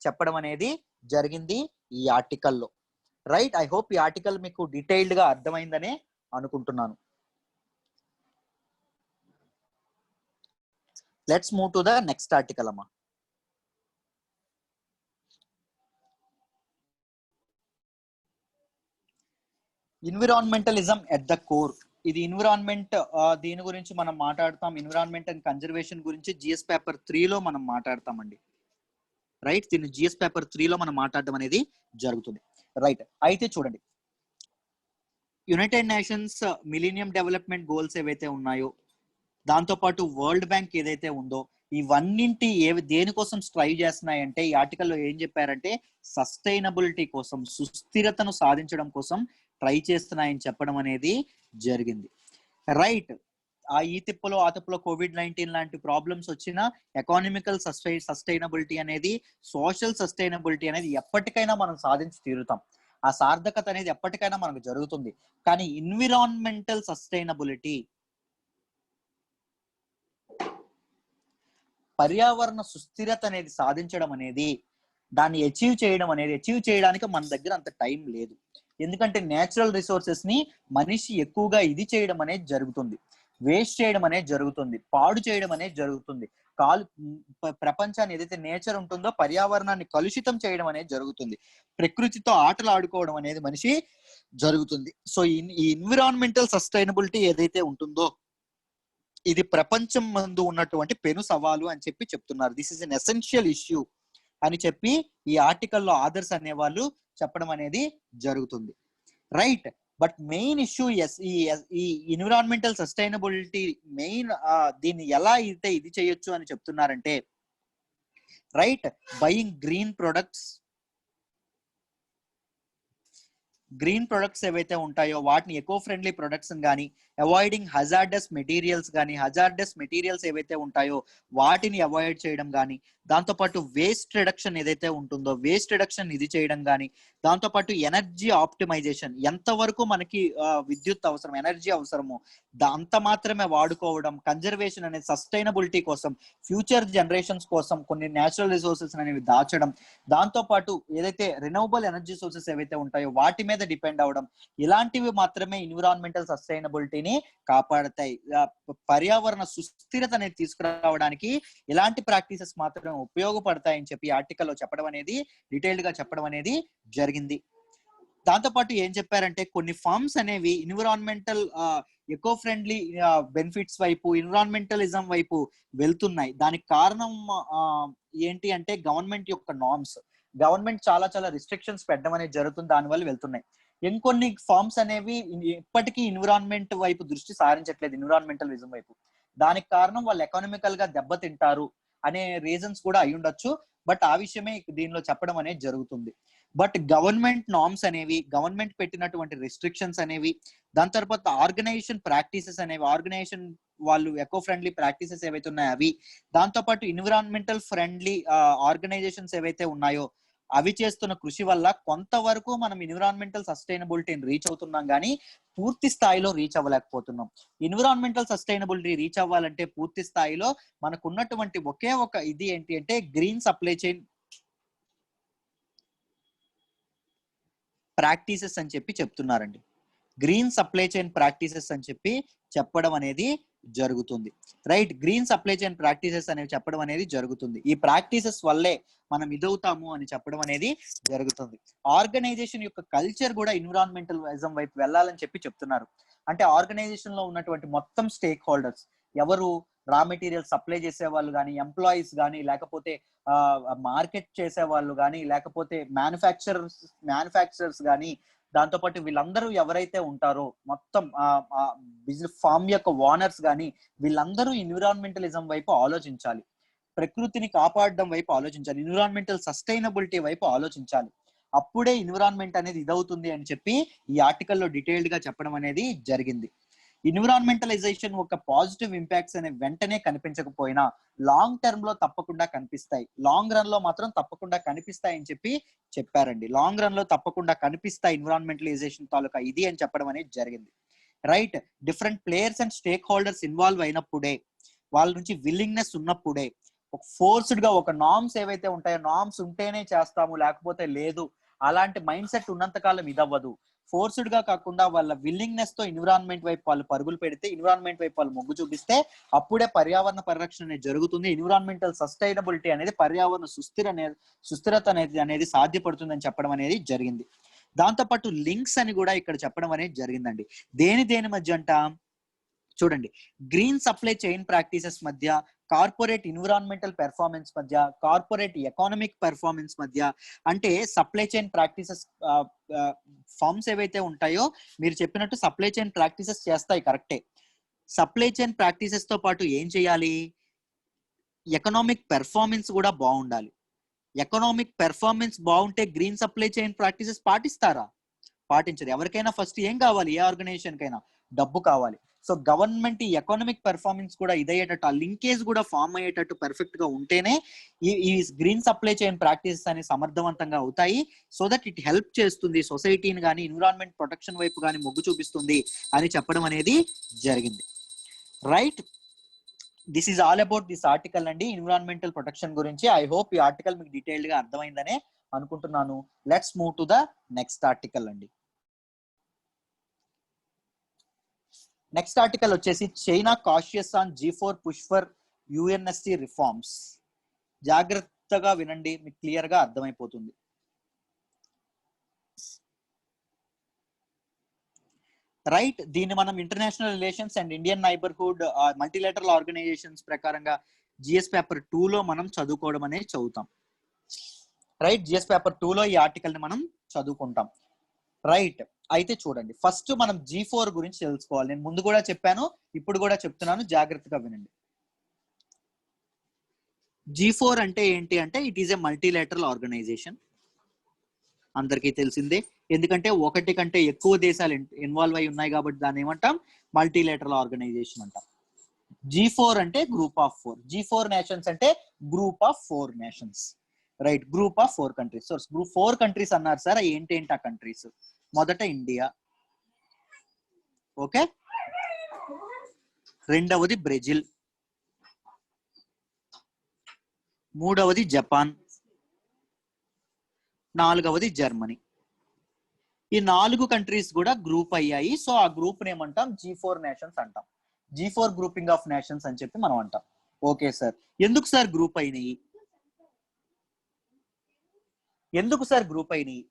Speaker 1: చెప్పడం అనేది జరిగింది ఈ ఆర్టికల్లో. రైట్, ఐ హోప్ ఈ ఆర్టికల్ మీకు డీటెయిల్డ్ గా అర్థమైందనే అనుకుంటున్నాను. Let's move to the next article అమ్మా. ఎన్విరాన్మెంటలిజం ఎట్ ద కోర్. ఇది ఎన్విరాన్మెంట్, దీని గురించి మనం మాట్లాడతాం. ఎన్విరాన్మెంట్ అండ్ కన్జర్వేషన్ గురించి జిఎస్ పేపర్ 3లో మనం మాట్లాడతామండి. రైట్, దీన్ని జిఎస్ పేపర్ 3లో మనం మాట్లాడడం అనేది జరుగుతుంది. రైట్, అయితే చూడండి, United nations millennium development goals ఏవైతే ఉన్నాయో, దాంతోపాటు వరల్డ్ బ్యాంక్ ఏదైతే ఉందో, ఇవన్నింటి దేనికోసం స్ట్రైవ్ చేస్తున్నాయంటే ఈ ఆర్టికల్లో ఏం చెప్పారంటే సస్టైనబిలిటీ కోసం, సుస్థిరతను సాధించడం కోసం ట్రై చేస్తున్నాయని చెప్పడం అనేది జరిగింది. రైట్, ఈ తిప్పలో ఆ తిప్పలో COVID-19 లాంటి ప్రాబ్లమ్స్ వచ్చినా ఎకానమికల్ సస్టైనబిలిటీ అనేది, సోషల్ సస్టైనబిలిటీ అనేది ఎప్పటికైనా మనం సాధించి తీరుతాం. ఆ సార్థకత అనేది ఎప్పటికైనా మనకు జరుగుతుంది. కానీ ఎన్విరాన్మెంటల్ సస్టైనబిలిటీ, పర్యావరణ సుస్థిరత అనేది సాధించడం అనేది, దాన్ని అచీవ్ చేయడానికి మన దగ్గర అంత టైం లేదు. ఎందుకంటే నేచురల్ రిసోర్సెస్ ని మనిషి ఎక్కువగా ఇది చేయడం అనేది జరుగుతుంది, వేస్ట్ చేయడం అనేది జరుగుతుంది, పాడు చేయడం అనేది జరుగుతుంది. ప్రపంచాన్ని ఏదైతే నేచర్ ఉంటుందో పర్యావరణాన్ని కలుషితం చేయడం అనేది జరుగుతుంది. ప్రకృతితో ఆటలు ఆడుకోవడం అనేది మనిషి జరుగుతుంది. సో ఈ ఎన్విరాన్మెంటల్ సస్టైనబిలిటీ ఏదైతే ఉంటుందో ఇది ప్రపంచం ముందు ఉన్నటువంటి పెను సవాలు అని చెప్తున్నారు. This is an essential issue అని చెప్పి ఈ ఆర్టికల్లో ఆథర్స్ అనేవాళ్ళు చెప్పడం అనేది జరుగుతుంది. రైట్, బట్ మెయిన్ ఇష్యూ ఈ ఎన్విరాన్మెంటల్ సస్టైనబిలిటీ మెయిన్ దీన్ని ఎలా అయితే ఇది చేయొచ్చు అని చెప్తున్నారంటే, రైట్, బయింగ్ గ్రీన్ ప్రొడక్ట్స్ ఏవైతే ఉంటాయో వాటిని ఎకో ఫ్రెండ్లీ ప్రొడక్ట్స్ కానీ, అవాయిడింగ్ హజార్డస్ మెటీరియల్స్ ఏవైతే ఉంటాయో వాటిని అవాయిడ్ చేయడం కానీ, దాంతోపాటు వేస్ట్ రిడక్షన్ ఏదైతే ఉంటుందో వేస్ట్ రిడక్షన్ ఇది చేయడం కానీ, దాంతోపాటు ఎనర్జీ ఆప్టిమైజేషన్, ఎంతవరకు మనకి విద్యుత్ అవసరం, ఎనర్జీ అవసరమో అంత మాత్రమే వాడుకోవడం, కన్జర్వేషన్ అనేది సస్టైనబిలిటీ కోసం, ఫ్యూచర్ జనరేషన్స్ కోసం కొన్ని న్యాచురల్ రిసోర్సెస్ అనేవి దాచడం, దాంతోపాటు ఏదైతే రెన్యూవబుల్ ఎనర్జీ సోర్సెస్ ఏవైతే ఉంటాయో వాటి మీద డిపెండ్ అవడం, ఇలాంటివి మాత్రమే ఎన్విరాన్మెంటల్ సస్టైనబిలిటీని కాపాడతాయి. పర్యావరణ సుస్థిరత అనేది తీసుకురావడానికి ఇలాంటి ప్రాక్టీసెస్ మాత్రమే ఉపయోగపడతాయని చెప్పి ఆర్టికల్లో చెప్పడం అనేది, డీటెయిల్డ్ గా చెప్పడం అనేది జరిగింది. దాంతోపాటు ఏం చెప్పారంటే కొన్ని ఫార్మ్స్ అనేవి ఎన్విరాన్మెంటల్ ఎకో ఫ్రెండ్లీ బెనిఫిట్స్ వైపు, ఎన్విరాన్మెంటలిజం వైపు వెళ్తున్నాయి. దానికి కారణం ఏంటి అంటే గవర్నమెంట్ యొక్క నార్మ్స్. గవర్నమెంట్ చాలా రిస్ట్రిక్షన్స్ పెట్టడం అనేది జరుగుతుంది, దానివల్ల వెళ్తున్నాయి. ఇంకొన్ని ఫార్మ్స్ అనేవి ఇప్పటికీ ఎన్విరాన్మెంట్ వైపు దృష్టి సారించట్లేదు, ఎన్విరాన్మెంటలిజం వైపు. దానికి కారణం వాళ్ళు ఎకనామికల్ గా దెబ్బతింటారు అనే రీజన్స్ కూడా అయి ఉండొచ్చు. బట్ ఆ విషయమే దీనిలో చెప్పడం అనేది జరుగుతుంది. బట్ గవర్నమెంట్ నార్మ్స్ అనేవి, గవర్నమెంట్ పెట్టినటువంటి రెస్ట్రిక్షన్స్ అనేవి, దాని తర్వాత ఆర్గనైజేషన్ ప్రాక్టీసెస్ అనేవి, ఆర్గనైజేషన్ వాళ్ళు ఎకో ఫ్రెండ్లీ ప్రాక్టీసెస్ ఏవైతే ఉన్నాయో అవి, దాంతోపాటు ఎన్విరాన్మెంటల్ ఫ్రెండ్లీ ఆర్గనైజేషన్స్ ఏవైతే ఉన్నాయో అవి చేస్తున్న కృషి వల్ల కొంతవరకు మనం ఎన్విరాన్మెంటల్ సస్టైనబిలిటీని రీచ్ అవుతున్నాం, కానీ పూర్తి స్థాయిలో రీచ్ అవ్వలేకపోతున్నాం. ఎన్విరాన్మెంటల్ సస్టైనబిలిటీ రీచ్ అవ్వాలంటే పూర్తి స్థాయిలో మనకు ఉన్నటువంటి ఒకే ఒక ఇది ఏంటి అంటే గ్రీన్ సప్లై చైన్ ప్రాక్టీసెస్ అని చెప్తున్నారండి. గ్రీన్ సప్లై చైన్ ప్రాక్టీసెస్ అని చెప్పడం అనేది జరుగుతుంది. Right, green supply chain practices అనేవి చెప్పడం అనేది జరుగుతుంది. ఈ ప్రాక్టీసెస్ వల్లే మనం ఇదవుతాము అని చెప్పడం అనేది జరుగుతుంది. ఆర్గనైజేషన్ యొక్క కల్చర్ కూడా ఎన్విరాన్మెంటలిజం వైపు వెళ్ళాలని చెప్తున్నారు. అంటే ఆర్గనైజేషన్ లో ఉన్నటువంటి మొత్తం స్టేక్ హోల్డర్స్ ఎవరు, రా మెటీరియల్ సప్లై చేసే వాళ్ళు కానీ, ఎంప్లాయీస్ కానీ, లేకపోతే మార్కెట్ చేసే వాళ్ళు కానీ, లేకపోతే మ్యానుఫ్యాక్చరర్స్ కానీ, దాంతోపాటు వీళ్ళందరూ ఎవరైతే ఉంటారో మొత్తం బిజినెస్ ఫార్మ్ యొక్క ఓనర్స్ కానీ, వీళ్ళందరూ ఎన్విరాన్మెంటలిజం వైపు ఆలోచించాలి, ప్రకృతిని కాపాడడం వైపు ఆలోచించాలి, ఎన్విరాన్మెంటల్ సస్టైనబిలిటీ వైపు ఆలోచించాలి. అప్పుడే ఎన్విరాన్మెంట్ అనేది ఇదవుతుంది అని చెప్పి ఈ ఆర్టికల్లో డీటెయిల్డ్ గా చెప్పడం అనేది జరిగింది. ఎన్విరాన్మెంటలైజేషన్ ఒక పాజిటివ్ ఇంపాక్ట్స్ అనే వెంటనే కనిపించకపోయినా లాంగ్ టర్మ్ లో తప్పకుండా కనిపిస్తాయి, లాంగ్ రన్ లో మాత్రం తప్పకుండా కనిపిస్తాయి అని చెప్పి చెప్పారండి. లాంగ్ రన్ లో తప్పకుండా కనిపిస్తాయి ఎన్విరాన్మెంటలైజేషన్ తాలూకా ఇది అని చెప్పడం అనేది జరిగింది. Right, different players and stakeholders involve అయినప్పుడే, వాళ్ళ నుంచి విల్లింగ్నెస్ ఉన్నప్పుడే, ఒక ఫోర్స్డ్ గా ఒక నార్మ్స్ ఏవైతే ఉంటాయో నార్మ్స్ ఉంటేనే చేస్తాము లేకపోతే లేదు అలాంటి మైండ్ సెట్ ఉన్నంత కాలం ఇదవ్వదు. ఫోర్స్డ్ గా కాకుండా వాళ్ళ విల్లింగ్నెస్ తో ఎన్విరాన్మెంట్ వైపు వాళ్ళు పరుగులు పెడితే, ఎన్విరాన్మెంట్ వైపు వాళ్ళు మొగ్గు చూపిస్తే అప్పుడే పర్యావరణ పరిరక్షణ అనేది జరుగుతుంది. ఎన్విరాన్మెంటల్ సస్టైనబిలిటీ అనేది, పర్యావరణ సుస్థిరత అనేది సాధ్యపడుతుందని చెప్పడం అనేది జరిగింది. దాంతోపాటు లింక్స్ అని కూడా ఇక్కడ చెప్పడం అనేది జరిగిందండి. దేని మధ్య అంట చూడండి, గ్రీన్ సప్లై చైన్ ప్రాక్టీసెస్ మధ్య, కార్పొరేట్ ఎన్విరాన్మెంటల్ పెర్ఫార్మెన్స్ మధ్య, కార్పొరేట్ ఎకానమిక్ పెర్ఫార్మెన్స్ మధ్య. అంటే సప్లై చైన్ ప్రాక్టీసెస్ ఫార్మ్స్ ఏవైతే ఉంటాయో మీరు చెప్పినట్టు సప్లై చైన్ ప్రాక్టీసెస్ చేస్తాయి కరెక్టే. సప్లై చైన్ ప్రాక్టీసెస్ తో పాటు ఏం చేయాలి, ఎకనామిక్ పెర్ఫార్మెన్స్ కూడా బాగుండాలి. ఎకనామిక్ పెర్ఫార్మెన్స్ బాగుంటే గ్రీన్ సప్లై చైన్ ప్రాక్టీసెస్ పాటిస్తారా? పాటించరు. ఎవరికైనా ఫస్ట్ ఏం కావాలి, ఏ ఆర్గనైజేషన్ కైనా డబ్బు కావాలి. సో గవర్నమెంట్ ఈ ఎకనామిక్ పెర్ఫార్మెన్స్ కూడా ఇదయ్యేటట్టు, ఆ లింకేజ్ కూడా ఫామ్ అయ్యేటట్టు పర్ఫెక్ట్ గా ఉంటేనే ఈ గ్రీన్ సప్లై చైన్ ప్రాక్టీసెస్ అనేవి సమర్థవంతంగా అవుతాయి. సో దట్ ఇట్ హెల్ప్ చేస్తుంది సొసైటీని కానీ ఎన్విరాన్మెంట్ ప్రొటెక్షన్ వైపు కానీ మొగ్గు చూపిస్తుంది అని చెప్పడం అనేది జరిగింది. Right, this is all about this article అండి, ఎన్విరాన్మెంటల్ ప్రొటెక్షన్ గురించి. ఐ హోప్ ఈ ఆర్టికల్ మీకు డీటెయిల్డ్ గా అర్థమైందనే అనుకుంటున్నాను. Let's move to the next article next. నెక్స్ట్ ఆర్టికల్ వచ్చేసి China cautious on G4 push for UNSC reforms. జాగ్రత్తగా వినండి, మీకు క్లియర్ గా అర్థమైపోతుంది. రైట్, దీన్ని మనం international relations and Indian neighbourhood multilateral organisations ప్రకారంగా GS పేపర్ 2లో మనం చదువుకోవడం అనేది చదువుతాం. రైట్, GS పేపర్ 2లో ఈ ఆర్టికల్ ని మనం చదువుకుంటాం. రైట్, అయితే చూడండి, ఫస్ట్ మనం G4 గురించి తెలుసుకోవాలి. నేను ముందు కూడా చెప్పాను, ఇప్పుడు కూడా చెప్తున్నాను, జాగ్రత్తగా వినండి. G4 అంటే ఏంటి అంటే it is a multilateral organisation. అందరికీ తెలిసిందే, ఎందుకంటే ఒకటి కంటే ఎక్కువ దేశాలు ఇన్వాల్వ్ అయి ఉన్నాయి కాబట్టి దాన్ని ఏమంటాం, మల్టీలేటరల్ ఆర్గనైజేషన్ అంటాం. G4 అంటే గ్రూప్ ఆఫ్ 4. G4 నేషన్స్ అంటే group of 4 nations. Right, group of 4 countries. So group 4 countries అన్నారు సార్, ఏంటి ఆ కంట్రీస్? మొదట ఇండియా, ఓకే, రెండవది బ్రెజిల్, మూడవది జపాన్, నాలుగవది జర్మనీ. ఈ 4 కంట్రీస్ కూడా గ్రూప్ అయ్యాయి. సో ఆ గ్రూప్ ఏమంటాం, G4 నేషన్స్ అంటాం. G4 గ్రూపింగ్ ఆఫ్ నేషన్స్ అని చెప్పి మనం అంటాం. ఓకే సార్, ఎందుకు సార్ గ్రూప్ అయినాయి? ఎందుకు సార్ గ్రూప్ అయినాయి?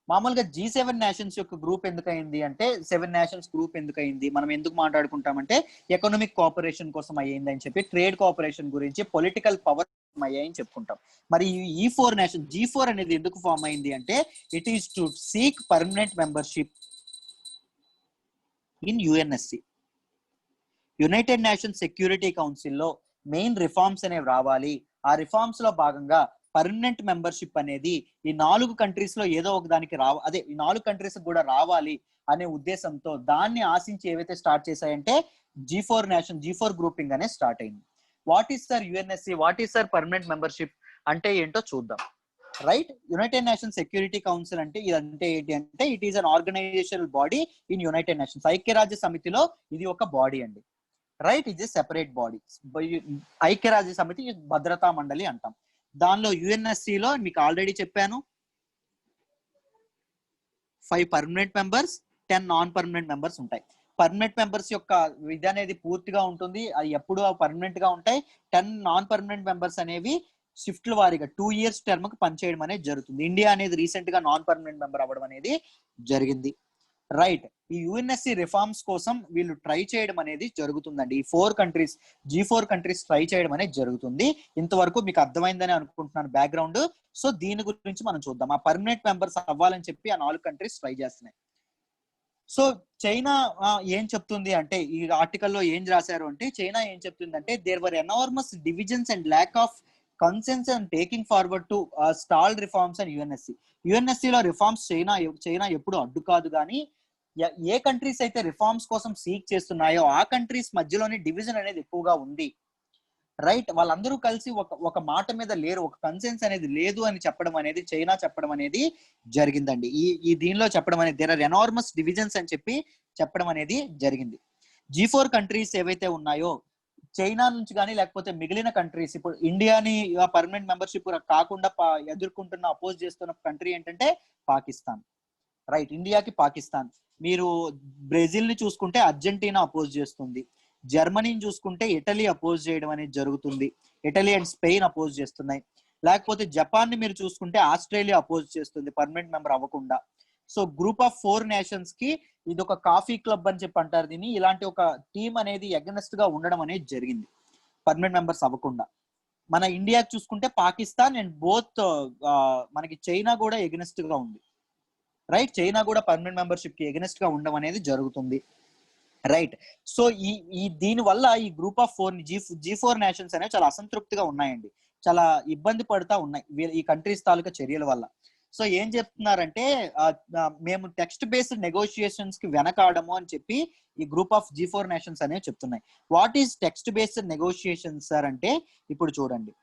Speaker 1: మామూలుగా G7 నేషన్స్ యొక్క గ్రూప్ ఎందుకు అయింది అంటే, 7 నేషన్స్ గ్రూప్ ఎందుకు అయింది మనం ఎందుకు మాట్లాడుకుంటామంటే, ఎకనామిక్ కోఆపరేషన్ కోసం అయ్యింది అని చెప్పి, ట్రేడ్ కోఆపరేషన్ గురించి, పొలిటికల్ పవర్ అయ్యాయని చెప్పుకుంటాం. మరి ఈ 4 నేషన్ G4 అనేది ఎందుకు ఫామ్ అయింది అంటే, it is to seek permanent membership in UNSC. United Nations security కౌన్సిల్లో మెయిన్ రిఫార్మ్స్ అనేవి రావాలి. ఆ రిఫార్మ్స్ లో భాగంగా పర్మనెంట్ మెంబర్షిప్ అనేది ఈ 4 కంట్రీస్ లో ఏదో ఒక దానికి అదే ఈ 4 కంట్రీస్ కూడా రావాలి అనే ఉద్దేశంతో దాన్ని ఆశించి ఏవైతే స్టార్ట్ చేశాయంటే G4 గ్రూపింగ్ అనేది స్టార్ట్ అయింది. What is sir UNSC, what is sir permanent membership అంటే ఏంటో చూద్దాం. Right, United Nations Security Council అంటే ఇదంటే ఏంటి అంటే, it is an organisational body in United Nations. ఐక్యరాజ్య సమితిలో ఇది ఒక బాడీ అండి. రైట్, ఇది సెపరేట్ బాడీ. ఐక్యరాజ్య సమితి భద్రతా మండలి అంటాం. దానిలో UNSC లో మీకు ఆల్రెడీ చెప్పాను, 5 permanent members, 10 non permanent members ఉంటాయి. పర్మనెంట్ మెంబర్స్ యొక్క విధి అనేది పూర్తిగా ఉంటుంది, అది ఎప్పుడు పర్మనెంట్ గా ఉంటాయి. 10 నాన్ పర్మనెంట్ మెంబర్స్ అనేవి షిఫ్ట్ల వారీగా 2 years టర్మ్ కి పనిచేయడం అనేది జరుగుతుంది. ఇండియా అనేది రీసెంట్ గా నాన్ పర్మనెంట్ మెంబర్ అవ్వడం అనేది జరిగింది. రైట్, ఈ UNSC రిఫార్మ్స్ కోసం వీళ్ళు ట్రై చేయడం అనేది జరుగుతుందండి. ఈ G4 కంట్రీస్ ట్రై చేయడం అనేది జరుగుతుంది. ఇంతవరకు మీకు అర్థమైందని అనుకుంటున్నాను బ్యాక్గ్రౌండ్. సో దీని గురించి మనం చూద్దాం. ఆ పర్మనెంట్ మెంబర్స్ అవ్వాలని చెప్పి ఆ 4 కంట్రీస్ ట్రై చేస్తున్నాయి. సో చైనా ఏం చెప్తుంది అంటే, ఈ ఆర్టికల్లో ఏం రాశారు అంటే, చైనా ఏం చెప్తుంది అంటే, there were enormous divisions and lack of consensus and taking forward to stall reforms and UNSC. యుఎన్ఎస్సిలో రిఫార్మ్స్ చైనా ఎప్పుడు అడ్డు కాదు, కానీ ఏ కంట్రీస్ అయితే రిఫార్మ్స్ కోసం సీక్ చేస్తున్నాయో ఆ కంట్రీస్ మధ్యలోనే డివిజన్ అనేది ఎక్కువగా ఉంది. రైట్, వాళ్ళందరూ కలిసి ఒక మాట మీద లేరు, ఒక కన్సెన్స్ అనేది లేదు అని చెప్పడం అనేది చైనా చెప్పడం అనేది జరిగిందండి. ఈ దీనిలో చెప్పడం అనేది దేర్ ఆర్ ఎనార్మస్ డివిజన్స్ అని చెప్పి చెప్పడం అనేది జరిగింది. G4 కంట్రీస్ ఏవైతే ఉన్నాయో చైనా నుంచి కానీ లేకపోతే మిగిలిన కంట్రీస్, ఇప్పుడు ఇండియాని పర్మనెంట్ మెంబర్షిప్ కాకుండా ఎదుర్కొంటున్న అపోజ్ చేస్తున్న కంట్రీ ఏంటంటే పాకిస్తాన్. రైట్, ఇండియాకి పాకిస్తాన్. మీరు బ్రెజిల్ ని చూసుకుంటే అర్జెంటీనా అపోజ్ చేస్తుంది. జర్మనీని చూసుకుంటే ఇటలీ అపోజ్ చేయడం అనేది జరుగుతుంది. ఇటలీ అండ్ స్పెయిన్ అపోజ్ చేస్తున్నాయి. లేకపోతే జపాన్ ని మీరు చూసుకుంటే ఆస్ట్రేలియా అపోజ్ చేస్తుంది పర్మనెంట్ మెంబర్ అవ్వకుండా. సో గ్రూప్ ఆఫ్ 4 నేషన్స్ కి ఇది ఒక కాఫీ క్లబ్ అని చెప్పి అంటారు దీన్ని. ఇలాంటి ఒక టీం అనేది ఎగనెస్ట్ గా ఉండడం అనేది జరిగింది పర్మనెంట్ మెంబర్స్ అవ్వకుండా. మన ఇండియాకి చూసుకుంటే పాకిస్తాన్ అండ్ బోత్ మనకి చైనా కూడా ఎగనెస్ట్ గా ఉంది. రైట్, చైనా కూడా పర్మనెంట్ మెంబర్షిప్ కి ఎగనెస్ట్ గా ఉండడం అనేది జరుగుతుంది. రైట్, సో ఈ దీని వల్ల ఈ గ్రూప్ ఆఫ్ 4 G4 నేషన్స్ అనేవి చాలా అసంతృప్తిగా ఉన్నాయండి, చాలా ఇబ్బంది పడుతూ ఉన్నాయి ఈ కంట్రీస్ తాలూకా చర్యల వల్ల. సో ఏం చెప్తున్నారంటే మేము టెక్స్ట్ బేస్డ్ నెగోషియేషన్స్ కి వెనకాడము అని చెప్పి ఈ గ్రూప్ ఆఫ్ G4 నేషన్స్ అనేవి చెప్తున్నాయి. What is text based negotiations sir అంటే, ఇప్పుడు చూడండి,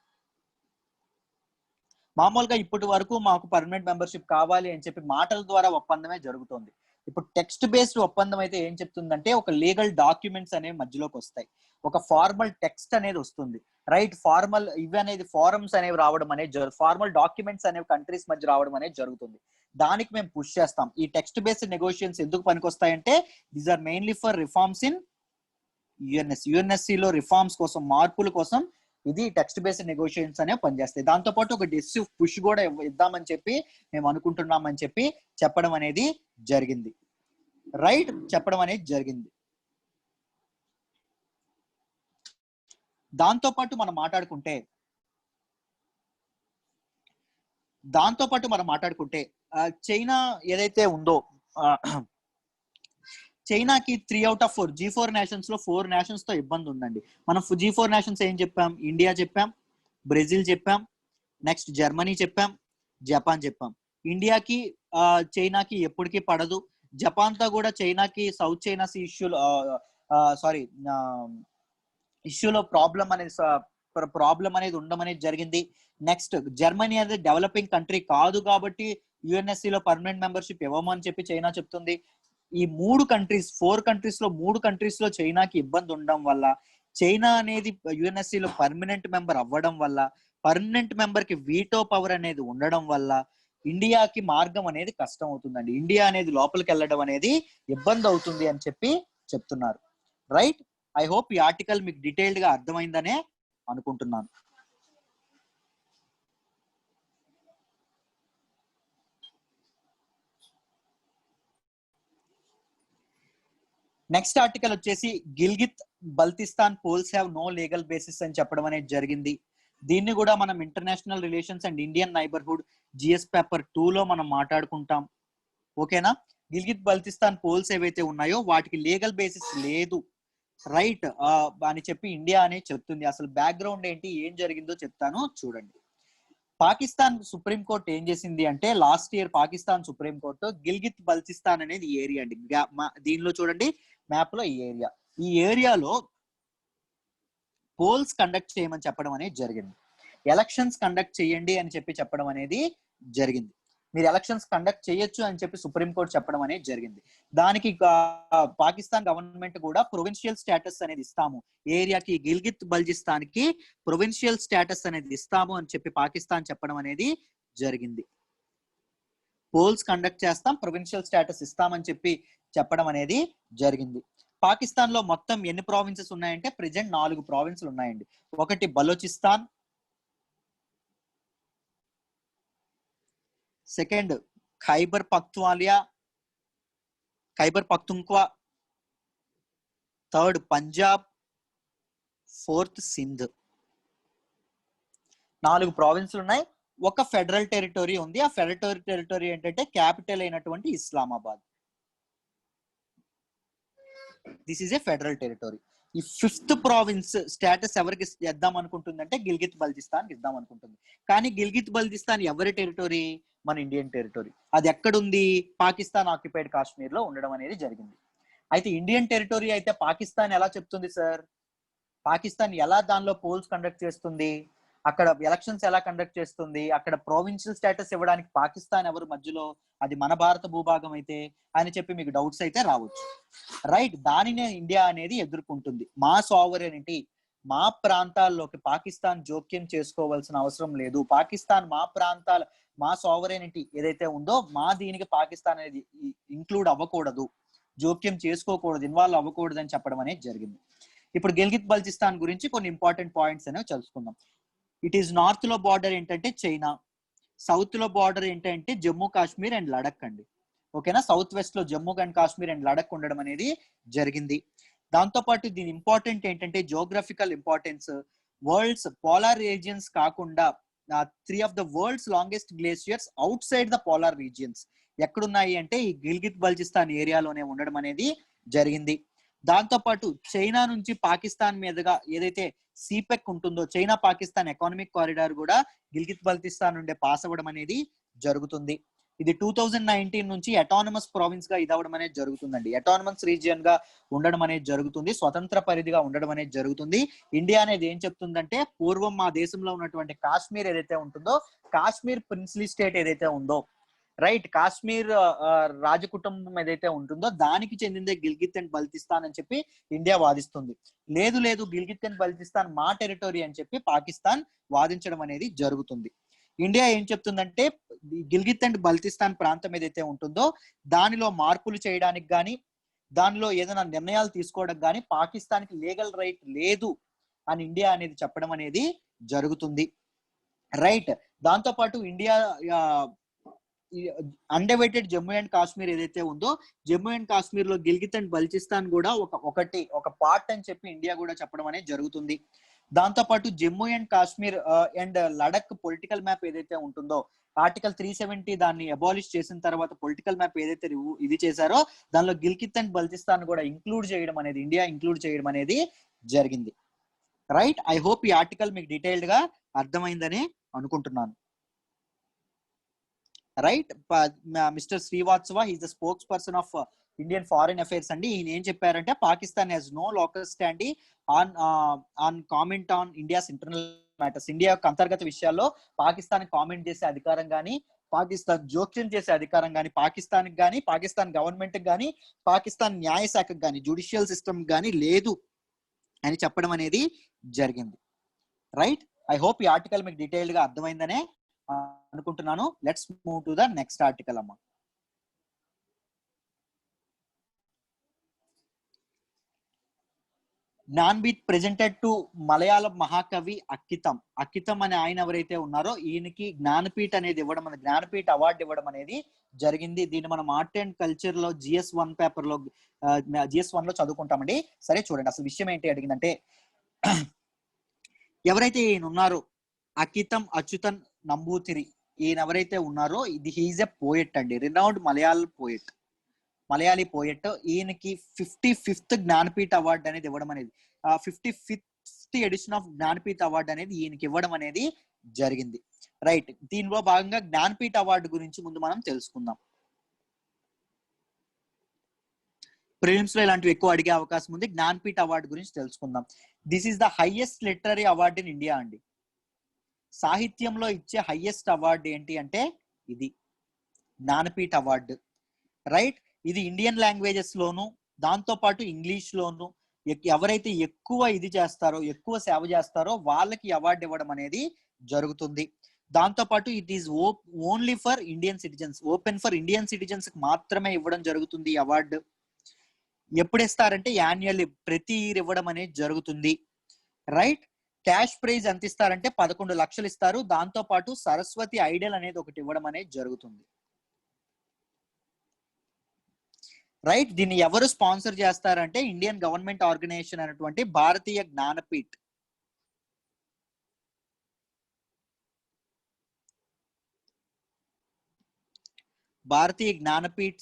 Speaker 1: మామూలుగా ఇప్పటి వరకు మాకు పర్మనెంట్ మెంబర్షిప్ కావాలి అని చెప్పి మాటల ద్వారా ఒప్పందమే జరుగుతుంది. ఇప్పుడు టెక్స్ట్ బేస్డ్ ఒప్పందం అయితే ఏం చెప్తుందంటే ఒక లీగల్ డాక్యుమెంట్స్ అనేవి మధ్యలోకి వస్తాయి, ఒక ఫార్మల్ టెక్స్ట్ అనేది వస్తుంది. రైట్, ఫార్మల్ ఇవి అనేది ఫారమ్స్ అనేవి రావడం అనేది ఫార్మల్ డాక్యుమెంట్స్ అనేవి కంట్రీస్ మధ్య రావడం అనేది జరుగుతుంది. దానికి మేము పుష్ చేస్తాం. ఈ టెక్స్ట్ బేస్డ్ నెగోషియేషన్స్ ఎందుకు పనికొస్తాయంటే these are mainly for reforms in యుఎన్ఎస్సిలో రిఫార్మ్స్ కోసం, మార్పుల కోసం ఇది టెక్స్ట్ బేస్డ్ నెగోషియేషన్స్ అనేవి పనిచేస్తాయి. దాంతో పాటు ఒక డెసిసివ్ పుష్ కూడా ఇద్దామని చెప్పి మేము అనుకుంటున్నామని చెప్పి చెప్పడం అనేది జరిగింది. రైట్, చెప్పడం అనేది జరిగింది. దాంతో పాటు మనం మాట్లాడుకుంటే చైనా ఏదైతే ఉందో, చైనాకి 3 out of 4 G4 నేషన్స్ లో 4 నేషన్స్ తో ఇబ్బంది ఉందండి. మనం G4 నేషన్స్ ఏం చెప్పాం? ఇండియా చెప్పాం, బ్రెజిల్ చెప్పాం, నెక్స్ట్ జర్మనీ చెప్పాం, జపాన్ చెప్పాం. ఇండియాకి చైనాకి ఎప్పటికీ పడదు. జపాన్ తో కూడా చైనాకి సౌత్ చైనా సీ ఇష్యూలో ప్రాబ్లం అనేది ఉండడం అనేది జరిగింది. నెక్స్ట్ జర్మనీ అనేది డెవలపింగ్ కంట్రీ కాదు కాబట్టి యుఎన్ఎస్సిలో పర్మనెంట్ మెంబర్షిప్ ఇవ్వమని చెప్పి చైనా చెప్తుంది. ఈ 4 కంట్రీస్ లో 3 కంట్రీస్ లో చైనాకి ఇబ్బంది ఉండడం వల్ల, చైనా అనేది యుఎన్ఎస్సిలో పర్మనెంట్ మెంబర్ అవ్వడం వల్ల, పర్మనెంట్ మెంబర్ కి వీటో పవర్ అనేది ఉండడం వల్ల ఇండియాకి మార్గం అనేది కష్టం అవుతుందండి. ఇండియా అనేది లోపలికి వెళ్ళడం అనేది ఇబ్బంది అవుతుంది అని చెప్పి చెప్తున్నారు. రైట్, ఐ హోప్ ఈ ఆర్టికల్ మీకు డీటెయిల్డ్ గా అర్థమైందనే అనుకుంటున్నాను. నెక్స్ట్ ఆర్టికల్ వచ్చేసి Gilgit Baltistan polls have no legal basis అని చెప్పడం అనేది జరిగింది. దీన్ని కూడా మనం international relations and Indian neighbourhood GS paper 2 లో మనం మాట్లాడుకుంటాం. ఓకేనా, గిల్గిత్ బల్తిస్తాన్ పోల్స్ ఏవైతే ఉన్నాయో వాటికి లీగల్ బేసిస్ లేదు. రైట్ అని చెప్పి ఇండియా అనే చెప్తుంది. అసలు బ్యాక్గ్రౌండ్ ఏంటి, ఏం జరిగిందో చెప్తాను చూడండి. పాకిస్తాన్ సుప్రీంకోర్టు ఏం చేసింది అంటే, last year Pakistan supreme court Gilgit Baltistan అనేది ఏరియా అండి. దీనిలో చూడండి మ్యాప్ లో ఈ ఏరియాలో పోల్స్ కండక్ట్ చేయమని చెప్పడం అనేది జరిగింది. ఎలక్షన్స్ కండక్ట్ చేయండి అని చెప్పి చెప్పడం అనేది జరిగింది. మీరు ఎలక్షన్స్ కండక్ట్ చేయొచ్చు అని చెప్పి సుప్రీంకోర్టు చెప్పడం అనేది జరిగింది. దానికి పాకిస్తాన్ గవర్నమెంట్ కూడా ప్రొవిన్షియల్ స్టేటస్ అనేది ఇస్తాము, ఏరియాకి గిల్గిత్ బల్జిస్తాన్ కి ప్రొవిన్షియల్ స్టేటస్ అనేది ఇస్తాము అని చెప్పి పాకిస్తాన్ చెప్పడం అనేది జరిగింది. పోల్స్ కండక్ట్ చేస్తాం, ప్రొవిన్షియల్ స్టేటస్ ఇస్తామని చెప్పి చెప్పడం అనేది జరిగింది. పాకిస్తాన్ లో మొత్తం ఎన్ని ప్రావిన్సెస్ ఉన్నాయంటే ప్రెజెంట్ 4 ప్రావిన్సులు ఉన్నాయండి. ఒకటి Balochistan, second Khyber Pakhtunkhwa, third Punjab, fourth Sindh. 4 ప్రావిన్సులు ఉన్నాయి. ఒక ఫెడరల్ టెరిటరీ ఉంది. ఆ ఫెడరల్ టెరిటరీ ఏంటంటే క్యాపిటల్ అయినటువంటి Islamabad. This is a federal territory. ఈ 5th ప్రావిన్స్ స్టేటస్ ఎవరికి ఇద్దాం అనుకుంటుందంటే గిల్గిత్ బల్తిస్తాన్ ఇద్దాం అనుకుంటుంది. కానీ గిల్గిత్ బల్తిస్తాన్ ఎవరి టెరిటరీ? మన ఇండియన్ టెరిటరీ. అది ఎక్కడుంది? పాకిస్తాన్ ఆక్యుపైడ్ కాశ్మీర్ లో ఉండడం అనేది జరిగింది. అయితే ఇండియన్ టెరిటరీ అయితే పాకిస్తాన్ ఎలా చెప్తుంది సార్? పాకిస్తాన్ ఎలా దానిలో పోల్స్ కండక్ట్ చేస్తుంది? అక్కడ ఎలక్షన్స్ ఎలా కండక్ట్ చేస్తుంది? అక్కడ ప్రొవిన్షియల్ స్టేటస్ ఇవ్వడానికి పాకిస్తాన్ ఎవరు మధ్యలో? అది మన భారత భూభాగం అయితే అని చెప్పి మీకు డౌట్స్ అయితే రావచ్చు. రైట్, దానినే ఇండియా అనేది ఎదుర్కొంటుంది. మా సావరెనిటీ, మా ప్రాంతాల్లోకి పాకిస్తాన్ జోక్యం చేసుకోవాల్సిన అవసరం లేదు. పాకిస్తాన్ మా సావరెనిటీ ఏదైతే ఉందో దీనికి పాకిస్తాన్ అనేది ఇంక్లూడ్ అవ్వకూడదు, జోక్యం చేసుకోకూడదు, ఇన్వాల్వ్ అవ్వకూడదు అని చెప్పడం అనేది జరిగింది. ఇప్పుడు గిల్గిత్ బల్తిస్తాన్ గురించి కొన్ని ఇంపార్టెంట్ పాయింట్స్ అనేవి తెలుసుకుందాం. ఇట్ ఈస్ నార్త్ లో బార్డర్ ఏంటంటే చైనా, సౌత్ లో బార్డర్ ఏంటంటే జమ్మూ కాశ్మీర్ అండ్ లడక్ అండి. ఓకేనా? సౌత్ వెస్ట్ లో జమ్మూ అండ్ కాశ్మీర్ అండ్ లడక్ ఉండడం అనేది జరిగింది. దాంతో పాటు దీని ఇంపార్టెంట్ ఏంటంటే geographical importance. World's polar regions కాకుండా 3 of the world's longest glaciers out side the polar regions ఎక్కడున్నాయి అంటే ఈ గిల్గిత్ బల్తిస్తాన్ ఏరియాలోనే ఉండడం అనేది జరిగింది. దాంతో పాటు చైనా నుంచి పాకిస్తాన్ మీదుగా ఏదైతే సిపెక్ ఉంటుందో, చైనా పాకిస్తాన్ ఎకానమిక్ కారిడార్ కూడా గిల్గిత్ బల్తిస్తాన్ నుండే పాస్ అవ్వడం అనేది జరుగుతుంది. ఇది 2019 నుంచి అటానమస్ ప్రావిన్స్ గా ఇదవడం అనేది జరుగుతుందండి. అటానమస్ రీజియన్ గా ఉండడం అనేది జరుగుతుంది, స్వతంత్ర పరిధిగా ఉండడం అనేది జరుగుతుంది. ఇండియా అనేది ఏం చెప్తుందంటే, పూర్వం మా దేశంలో ఉన్నటువంటి కాశ్మీర్ ఏదైతే ఉంటుందో, కాశ్మీర్ ప్రిన్స్లీ స్టేట్ ఏదైతే ఉందో, రైట్, కాశ్మీర్ రాజకుటుంబం ఏదైతే ఉంటుందో దానికి చెందిందే గిల్గిత్ అండ్ బల్తిస్తాన్ అని చెప్పి ఇండియా వాదిస్తుంది. లేదు గిల్గిత్ అండ్ బల్తిస్తాన్ మా టెరిటరీ అని చెప్పి పాకిస్తాన్ వాదించడం అనేది జరుగుతుంది. ఇండియా ఏం చెప్తుందంటే, గిల్గిత్ అండ్ బల్తిస్తాన్ ప్రాంతం ఏదైతే ఉంటుందో దానిలో మార్పులు చేయడానికి కానీ, దానిలో ఏదైనా నిర్ణయాలు తీసుకోవడానికి కానీ పాకిస్తాన్కి లీగల్ రైట్ లేదు అని ఇండియా అనేది చెప్పడం అనేది జరుగుతుంది. రైట్, దాంతో పాటు India undivided Jammu and Kashmir ఏదైతే ఉందో, జమ్మూ అండ్ కాశ్మీర్ లో గిల్గిత్ అండ్ బల్చిస్తాన్ కూడా ఒక పార్ట్ అని చెప్పి ఇండియా కూడా చెప్పడం అనేది జరుగుతుంది. దాంతో పాటు Jammu and Kashmir and Ladakh political map ఏదైతే ఉంటుందో, ఆర్టికల్ 370 దాన్ని అబాలిష్ చేసిన తర్వాత పొలిటికల్ మ్యాప్ ఏదైతే ఇది చేశారో దానిలో గిల్గిత్ అండ్ బల్చిస్తాన్ కూడా ఇండియా ఇంక్లూడ్ చేయడం అనేది జరిగింది. రైట్, ఐ హోప్ ఈ ఆర్టికల్ మీకు డీటెయిల్డ్ గా అర్థమైందని అనుకుంటున్నాను. Right, mister Srivastava is the spokesperson of Indian foreign affairs అండి. ఈయన ఏం చెప్పారంటే, Pakistan has no locus standi on comment on India's internal matters. India యొక్క అంతర్గత విషయాల్లో పాకిస్తాన్ కామెంట్ చేసే అధికారం కానీ, పాకిస్తాన్ జోక్యం చేసే అధికారం కానీ పాకిస్తాన్ కానీ, పాకిస్తాన్ గవర్నమెంట్ కానీ, పాకిస్తాన్ న్యాయశాఖకు కానీ, జ్యుడిషియల్ సిస్టమ్ కానీ లేదు అని చెప్పడం అనేది జరిగింది. రైట్, ఐ హోప్ ఈ ఆర్టికల్ మీకు డీటెయిల్డ్ గా అర్థమైందనే అనుకుంటున్నాను. Let's move to the next article అమ్మా. జ్ఞాన్పీఠ్ ప్రెజెంటెడ్ టు మలయాళం మహాకవి అక్కితం అనే ఆయన ఎవరైతే ఉన్నారో ఈయనకి జ్ఞానపీఠ్ అనేది ఇవ్వడం, జ్ఞానపీఠ్ అవార్డు ఇవ్వడం అనేది జరిగింది. దీన్ని మనం ఆర్ట్ అండ్ కల్చర్ లో GS1 పేపర్ లో GS1 లో చదువుకుంటామండి. సరే చూడండి, అసలు విషయం ఏంటి అడిగిందంటే, ఎవరైతే ఈయన ఉన్నారో అక్కితం అచ్యుతన్ నంబూతిరి, ఈయన ఎవరైతే ఉన్నారో హీఈస్ ఎ పోయెట్ అండి, రినౌడ్ మలయాళీ పోయెట్. ఈయనకి 55th జ్ఞానపీఠ్ అవార్డు అనేది ఇవ్వడం అనేది 55th edition of Jnanpith award అనేది ఈయనకి ఇవ్వడం అనేది జరిగింది. రైట్, దీనిలో భాగంగా జ్ఞానపీఠ్ అవార్డు గురించి ముందు మనం తెలుసుకుందాం. ప్రిలిమ్స్ లో ఇలాంటివి ఎక్కువ అడిగే అవకాశం ఉంది. జ్ఞానపీఠ్ అవార్డు గురించి తెలుసుకుందాం. This is the highest literary award in India అండి. సాహిత్యంలో ఇచ్చే హైయెస్ట్ అవార్డు ఏంటి అంటే ఇది జ్ఞానపీఠ్ అవార్డు. రైట్, ఇది ఇండియన్ లాంగ్వేజెస్ లోను, దాంతో పాటు ఇంగ్లీష్ లోను ఎవరైతే ఎక్కువ ఇది చేస్తారో, ఎక్కువ సేవ చేస్తారో వాళ్ళకి అవార్డు ఇవ్వడం అనేది జరుగుతుంది. దాంతో పాటు it is only for Indian citizens, open for Indian citizens మాత్రమే ఇవ్వడం జరుగుతుంది ఈ అవార్డు. ఎప్పుడు ఇస్తారంటే యాన్యువల్లీ, ప్రతి ఇయర్ ఇవ్వడం అనేది జరుగుతుంది. రైట్, క్యాష్ ప్రైజ్ ఎంత ఇస్తారంటే 11 లక్షలు ఇస్తారు. దాంతో పాటు సరస్వతి ఐడల్ అనేది ఒకటి ఇవ్వడం అనేది జరుగుతుంది. రైట్, దీన్ని ఎవరు స్పాన్సర్ చేస్తారంటే ఇండియన్ గవర్నమెంట్ ఆర్గనైజేషన్ అనేటువంటి భారతీయ జ్ఞానపీఠ్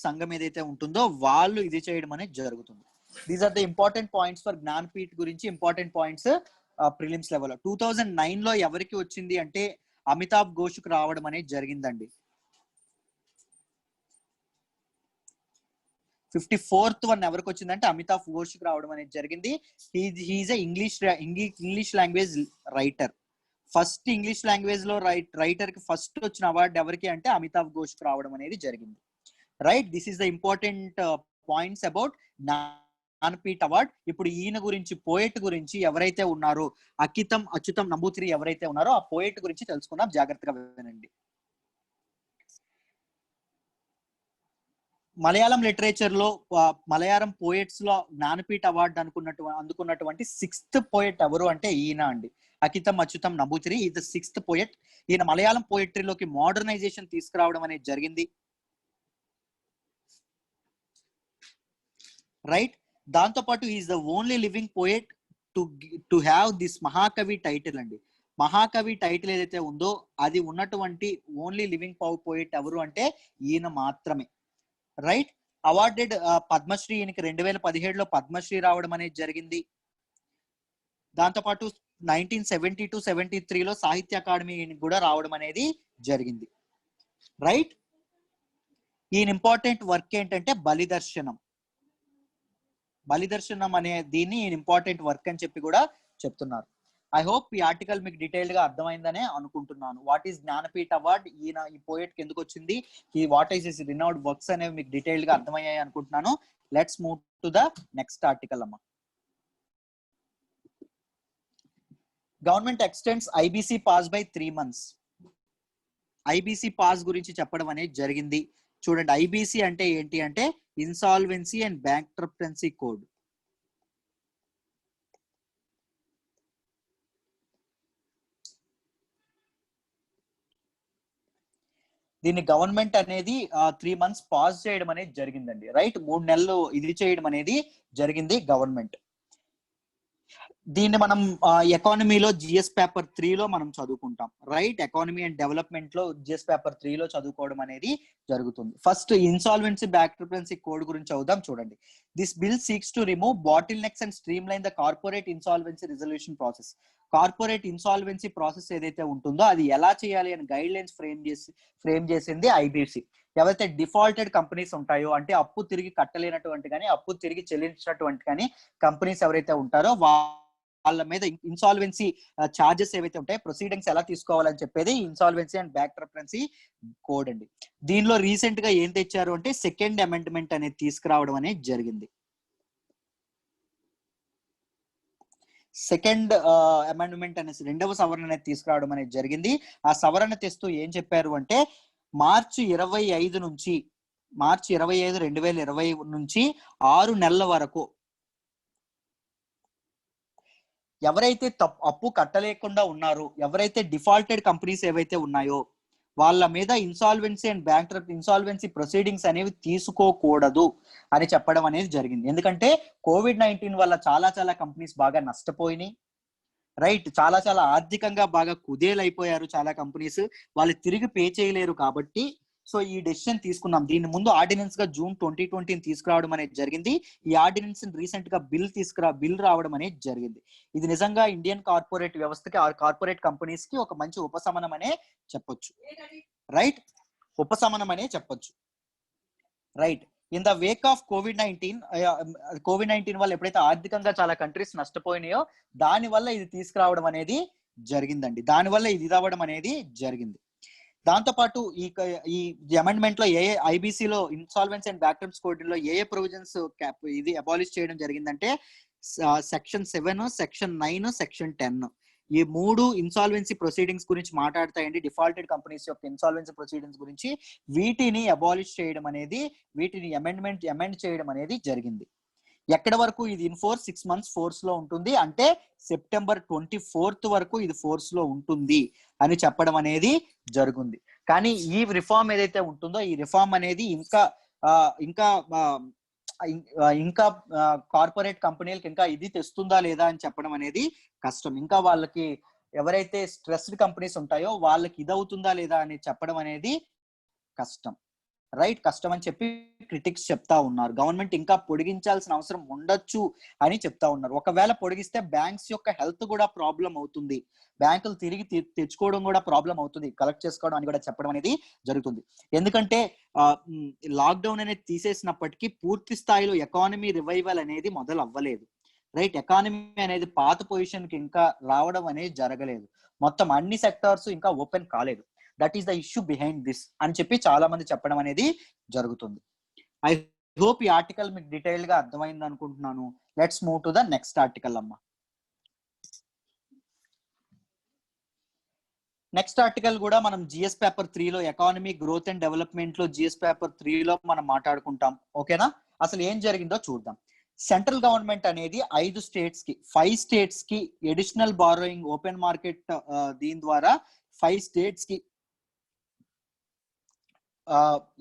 Speaker 1: సంఘం ఏదైతే ఉంటుందో వాళ్ళు ఇది చేయడం అనేది జరుగుతుంది. These are the important points for Jnanpith గురించి, ఇంపార్టెంట్ పాయింట్స్ ప్రిలిమ్స్ లెవెల్. 2009 లో ఎవరికి వచ్చింది అంటే అమితాబ్ ఘోష్కు రావడం అనేది జరిగిందండి. 54th వన్ ఎవరికి వచ్చిందంటే అమితాబ్ ఘోష్కు రావడం అనేది జరిగింది. హీఈస్ ఎ English language writer. First English language లో రైటర్ కి ఫస్ట్ వచ్చిన అవార్డు ఎవరికి అంటే అమితాబ్ ఘోష్కు రావడం అనేది జరిగింది. Right, this is the important points about Jnanpith award. ఇప్పుడు ఈయన గురించి, పోయెట్ గురించి ఎవరైతే ఉన్నారో, అచ్యుతం నంబూతిరి ఎవరైతే ఉన్నారో ఆ పోయెట్ గురించి తెలుసుకుందాం, జాగ్రత్తగా వినండి. మలయాళం లిటరేచర్ లో, మలయాళం పోయెట్స్ లో జ్ఞానపీఠ్ అవార్డు అందుకున్నటువంటి 6th పోయెట్ ఎవరు అంటే ఈయన అండి, Achyutam Namboothiri. Is the 6th poet. ఈయన మలయాళం పోయెట్రీలోకి మోడర్నైజేషన్ తీసుకురావడం అనేది జరిగింది. రైట్, దాంతో పాటు is the only living poet to have this మహాకవి టైటిల్ అండి. మహాకవి టైటిల్ ఏదైతే ఉందో అది ఉన్నటువంటి ఓన్లీ లివింగ్ పోయెట్ ఎవరు అంటే ఈయన మాత్రమే. రైట్, అవార్డెడ్ పద్మశ్రీ, ఈయనకి 2017లో పద్మశ్రీ రావడం అనేది జరిగింది. దాంతోపాటు 1972-73లో సాహిత్య అకాడమీ కూడా రావడం అనేది జరిగింది. రైట్, ఈయన ఇంపార్టెంట్ వర్క్ ఏంటంటే బలిదర్శనం. బలిదర్శనం అనే దీన్ని ఇంపార్టెంట్ వర్క్ అని చెప్పి కూడా చెప్తున్నారు. ఐ హోప్ ఈ ఆర్టికల్ మీకు డీటెయిల్ గా అర్థమైందనే అనుకుంటున్నాను. వాట్ ఈస్ జ్ఞానపీఠ్ అవార్డ్, ఈయన ఈ పోయెట్ కి ఎందుకు వచ్చింది, ఈ what is his renowned works అనేవి మీకు డీటెయిల్ గా అర్థమయ్యాయి అనుకుంటున్నాను. Let's move to the next article అమ్మా. Government extends IBC pause by 3 months. IBC pause గురించి చెప్పడం అనేది జరిగింది. చూడండి, ఐబీసీ అంటే ఏంటి అంటే ఇన్సాల్వెన్సీ అండ్ బ్యాంక్రప్టెన్సీ కోడ్. దీన్ని గవర్నమెంట్ అనేది 3 months పాజ్ చేయడం అనేది జరిగిందండి. రైట్, 3 నెలలు ఇది చేయడం అనేది జరిగింది గవర్నమెంట్. దీన్ని మనం ఎకానమీలో జిఎస్ పేపర్ 3లో మనం చదువుకుంటాం. రైట్, ఎకానమీ అండ్ డెవలప్మెంట్ లో జిఎస్ పేపర్ 3లో చదువుకోవడం అనేది జరుగుతుంది. ఫస్ట్ ఇన్సాల్వెన్సీ బ్యాంక్రప్టెన్సీ కోడ్ గురించి చదువుదాం. చూడండి, this bill seeks to remove bottle next and stream line the corporate insolvency resolution process. Corporate insolvency process ఏదైతే ఉంటుందో అది ఎలా చేయాలి అని గైడ్ లైన్స్ ఫ్రేమ్ చేసింది ఐబీసీ. ఎవరైతే డిఫాల్టెడ్ కంపెనీస్ ఉంటాయో, అంటే అప్పు తిరిగి కట్టలేనటువంటి కానీ అప్పు తిరిగి చెల్లించినటువంటి కానీ కంపెనీస్ ఎవరైతే ఉంటారో వాళ్ళ మీద ఇన్సాల్వెన్సీ చార్జెస్ ఏవైతే ఉంటాయో, ప్రొసీడింగ్స్ ఎలా తీసుకోవాలని చెప్పేది ఇన్సాల్వెన్సీ అండ్ బ్యాంక్రప్టెన్సీ కోడ్ అండి. దీనిలో రీసెంట్ గా ఏం తెచ్చారు అంటే 2nd అమెండ్మెంట్ అనేది తీసుకురావడం అనేది జరిగింది. 2nd అమెండ్మెంట్ అనేసి 2వ సవరణ అనేది తీసుకురావడం అనేది జరిగింది. ఆ సవరణ తెస్తూ ఏం చెప్పారు అంటే మార్చి 25 నుంచి 2020 నుంచి 6 నెలల వరకు ఎవరైతే అప్పు కట్టలేకుండా ఉన్నారో, ఎవరైతే డిఫాల్టెడ్ కంపెనీస్ ఏవైతే ఉన్నాయో వాళ్ళ మీద ఇన్సాల్వెన్సీ అండ్ ఇన్సాల్వెన్సీ ప్రొసీడింగ్స్ అనేవి తీసుకోకూడదు అని చెప్పడం అనేది జరిగింది. ఎందుకంటే COVID-19 వల్ల చాలా కంపెనీస్ బాగా నష్టపోయినాయి. రైట్, చాలా ఆర్థికంగా బాగా కుదేలైపోయారు చాలా కంపెనీస్, వాళ్ళు తిరిగి పే చేయలేరు. కాబట్టి సో ఈ డెసిషన్ తీసుకున్నాం. దీని ముందు ఆర్డినెన్స్ గా June 2020 తీసుకురావడం అనేది జరిగింది. ఈ ఆర్డినెన్స్ రీసెంట్ గా బిల్ రావడం అనేది జరిగింది. ఇది నిజంగా ఇండియన్ కార్పొరేట్ వ్యవస్థకి, కార్పొరేట్ కంపెనీస్ కి ఒక మంచి ఉపశమనం అనే చెప్పొచ్చు. రైట్, ఉపశమనం అనే చెప్పొచ్చు. Right, in the Wake of COVID-19 వల్ల ఎప్పుడైతే ఆర్థికంగా చాలా కంట్రీస్ నష్టపోయినాయో దాని వల్ల ఇది తీసుకురావడం అనేది జరిగిందండి. దానివల్ల ఇది అవ్వడం అనేది జరిగింది. దాంతో పాటు ఈ అమెండ్మెంట్ లో ఐబీసీలో ఇన్సాల్వెన్సీ అండ్ బ్యాంక్రప్టెన్సీ కోడ్ లో ఏ ప్రొవిజన్స్ ఇది అబాలిష్ చేయడం జరిగిందంటే సెక్షన్ 7, సెక్షన్ 9, సెక్షన్ 10. ఈ 3 ఇన్సాల్వెన్సీ ప్రొసీడింగ్స్ గురించి మాట్లాడతాయండి. డిఫాల్టెడ్ కంపెనీస్ యొక్క ఇన్సాల్వెన్సీ ప్రొసీడింగ్స్ గురించి. వీటిని అబాలిష్ చేయడం అనేది, వీటిని అమెండ్ చేయడం అనేది జరిగింది. ఎక్కడి వరకు ఇది ఇన్ ఫోర్స్ 6 months ఫోర్స్ లో ఉంటుంది అంటే September 24th వరకు ఇది ఫోర్స్ లో ఉంటుంది అని చెప్పడం అనేది జరుగుతుంది. కానీ ఈ రిఫార్మ్ ఏదైతే ఉంటుందో ఈ రిఫార్మ్ అనేది ఇంకా కార్పొరేట్ కంపెనీలకు ఇంకా ఇది తెస్తుందా లేదా అని చెప్పడం అనేది కష్టం. ఇంకా వాళ్ళకి ఎవరైతే స్ట్రెస్డ్ కంపెనీస్ ఉంటాయో వాళ్ళకి ఇది అవుతుందా లేదా అని చెప్పడం అనేది కష్టం. రైట్, కష్టం అని చెప్పి క్రిటిక్స్ చెప్తా ఉన్నారు. గవర్నమెంట్ ఇంకా పొడిగించాల్సిన అవసరం ఉండొచ్చు అని చెప్తా ఉన్నారు. ఒకవేళ పొడిగిస్తే బ్యాంక్స్ యొక్క హెల్త్ కూడా ప్రాబ్లం అవుతుంది, బ్యాంకులు తిరిగి తెచ్చుకోవడం కూడా ప్రాబ్లం అవుతుంది, కలెక్ట్ చేసుకోవడం అని కూడా చెప్పడం అనేది జరుగుతుంది. ఎందుకంటే లాక్డౌన్ అనేది తీసేసినప్పటికీ పూర్తి స్థాయిలో ఎకానమీ రివైవల్ అనేది మొదలు అవ్వలేదు. రైట్, ఎకానమీ అనేది పాత పొజిషన్ కి ఇంకా రావడం అనేది జరగలేదు. మొత్తం అన్ని సెక్టార్స్ ఇంకా ఓపెన్ కాలేదు. That is the issue behind this అని చెప్పి చాలా మంది చెప్పడం అనేది జరుగుతుంది. ఐ హోప్ ఈ ఆర్టికల్ మీకు డీటెయిల్ గా అర్థమైంది అనుకుంటున్నాను. Let's move to the next article అమ్మా. నెక్స్ట్ ఆర్టికల్ కూడా మనం జిఎస్ పేపర్ 3 లో ఎకానమీ గ్రోత్ అండ్ డెవలప్మెంట్ లో జిఎస్ పేపర్ 3 లో మనం మాట్లాడుకుంటాం. ఓకేనా, అసలు ఏం జరిగిందో చూద్దాం. సెంట్రల్ గవర్నమెంట్ అనేది 5 స్టేట్స్ కి 5 స్టేట్స్ కి అడిషనల్ బారోయింగ్ ఓపెన్ మార్కెట్ దీని ద్వారా 5 స్టేట్స్ కి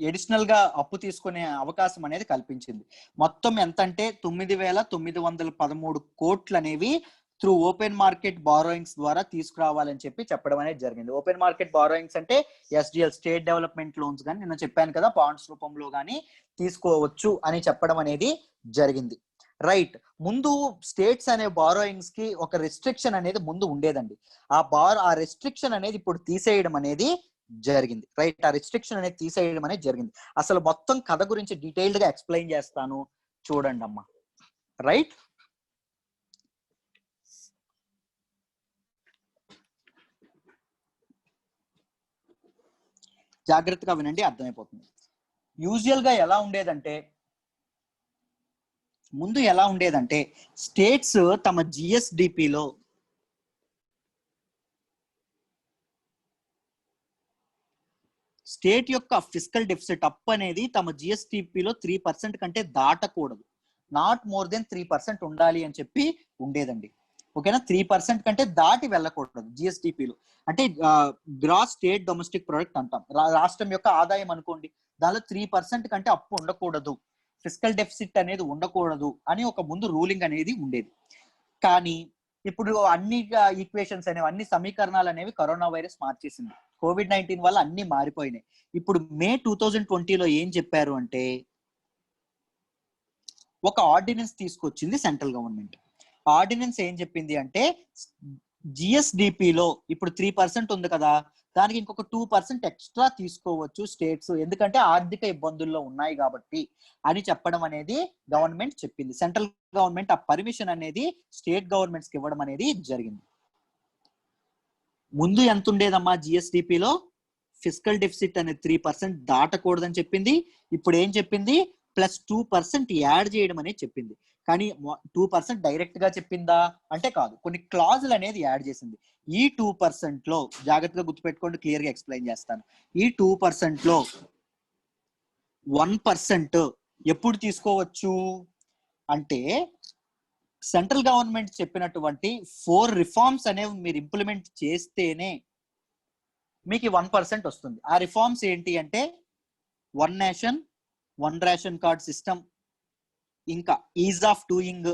Speaker 1: అడిషనల్ గా అప్పు తీసుకునే అవకాశం అనేది కల్పించింది. మొత్తం ఎంత అంటే 9,913 కోట్లు అనేవి త్రూ ఓపెన్ మార్కెట్ బారోయింగ్స్ ద్వారా తీసుకురావాలని చెప్పి చెప్పడం అనేది జరిగింది. ఓపెన్ మార్కెట్ బారోయింగ్స్ అంటే ఎస్డిఎల్ స్టేట్ డెవలప్మెంట్ లోన్స్ కానీ నేను చెప్పాను కదా, బాండ్స్ రూపంలో కానీ తీసుకోవచ్చు అని చెప్పడం అనేది జరిగింది. రైట్, ముందు స్టేట్స్ అనే బారోయింగ్స్ కి ఒక రెస్ట్రిక్షన్ అనేది ముందు ఉండేదండి. ఆ రెస్ట్రిక్షన్ అనేది ఇప్పుడు తీసేయడం అనేది జరిగింది. రైట్, ఆ రిస్ట్రిక్షన్ అనేది తీసేయడం అనేది జరిగింది. అసలు మొత్తం కథ గురించి డీటెయిల్డ్ గా ఎక్స్ప్లెయిన్ చేస్తాను, చూడండి అమ్మా. రైట్, జాగ్రత్తగా వినండి, అర్థమైపోతుంది. యూజువల్ గా ముందు ఎలా ఉండేదంటే స్టేట్స్ తమ జిఎస్డిపిలో స్టేట్ యొక్క ఫిస్కల్ డెఫిసిట్ అప్ అనేది తమ జిఎస్డిపిలో 3% కంటే దాటకూడదు, నాట్ మోర్ దెన్ 3% ఉండాలి అని చెప్పి ఉండేదండి. ఓకేనా, 3% కంటే దాటి వెళ్ళకూడదు జిఎస్డిపిలో. అంటే గ్రాస్ స్టేట్ డొమెస్టిక్ ప్రొడక్ట్ అంటాం, రాష్ట్రం యొక్క ఆదాయం అనుకోండి, దానిలో 3% కంటే అప్పు ఉండకూడదు, ఫిస్కల్ డెఫిసిట్ అనేది ఉండకూడదు అని ఒక ముందు రూలింగ్ అనేది ఉండేది. కానీ ఇప్పుడు అన్ని ఈక్వేషన్స్ అనేవి, అన్ని సమీకరణాలు అనేవి కరోనా వైరస్ మార్చేసింది. COVID-19 వల్ల అన్ని మారిపోయినాయి. ఇప్పుడు మే 2020లో ఏం చెప్పారు అంటే ఒక ఆర్డినెన్స్ తీసుకొచ్చింది సెంట్రల్ గవర్నమెంట్. ఆర్డినెన్స్ ఏం చెప్పింది అంటే జిఎస్డిపిలో ఇప్పుడు 3% ఉంది కదా, దానికి ఇంకొక 2% ఎక్స్ట్రా తీసుకోవచ్చు స్టేట్స్, ఎందుకంటే ఆర్థిక ఇబ్బందుల్లో ఉన్నాయి కాబట్టి అని చెప్పడం అనేది గవర్నమెంట్ చెప్పింది. సెంట్రల్ గవర్నమెంట్ ఆ పర్మిషన్ అనేది స్టేట్ గవర్నమెంట్స్ కి ఇవ్వడం అనేది జరిగింది. ముందు ఎంత ఉండేదమ్మా జిఎస్డిపిలో ఫిస్కల్ డెఫిసిట్ అనేది 3% దాటకూడదని చెప్పింది. ఇప్పుడు ఏం చెప్పింది, +2% యాడ్ చేయడం అనేది చెప్పింది. కానీ 2% డైరెక్ట్ గా చెప్పిందా అంటే కాదు, కొన్ని క్లాజులు అనేది యాడ్ చేసింది. ఈ 2% లో జాగ్రత్తగా గుర్తుపెట్టుకోండి, క్లియర్ గా ఎక్స్ప్లెయిన్ చేస్తాను. ఈ 2% లో 1% ఎప్పుడు తీసుకోవచ్చు అంటే సెంట్రల్ గవర్నమెంట్ చెప్పినటువంటి 4 రిఫార్మ్స్ అనేవి మీరు ఇంప్లిమెంట్ చేస్తేనే మీకు 1% వస్తుంది. ఆ రిఫార్మ్స్ ఏంటి అంటే 1 నేషన్ 1 రేషన్ కార్డ్ సిస్టమ్, ఇంకా ఈజ్ ఆఫ్ డూయింగ్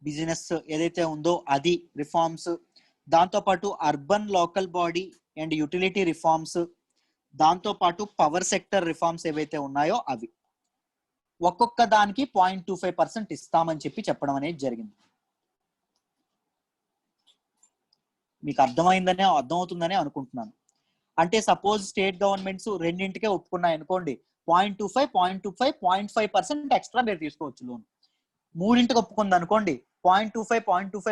Speaker 1: బిజినెస్ ఏదైతే ఉందో అది రిఫార్మ్స్, దాంతోపాటు urban local body and utility reforms, దాంతోపాటు పవర్ సెక్టర్ రిఫార్మ్స్ ఏవైతే ఉన్నాయో అవి. ఒక్కొక్క దానికి 0.25% ఇస్తామని చెప్పి చెప్పడం అనేది జరిగింది. మీకు అర్థమవుతుందనే అనుకుంటున్నాను. అంటే సపోజ్ స్టేట్ గవర్నమెంట్స్ రెండింటికే ఒప్పుకున్నాయి అనుకోండి, 0.25, 0.5% ఎక్స్ట్రా మీరు తీసుకోవచ్చు లోన్. మూడింటికి ఒప్పుకుంది అనుకోండి 0.25,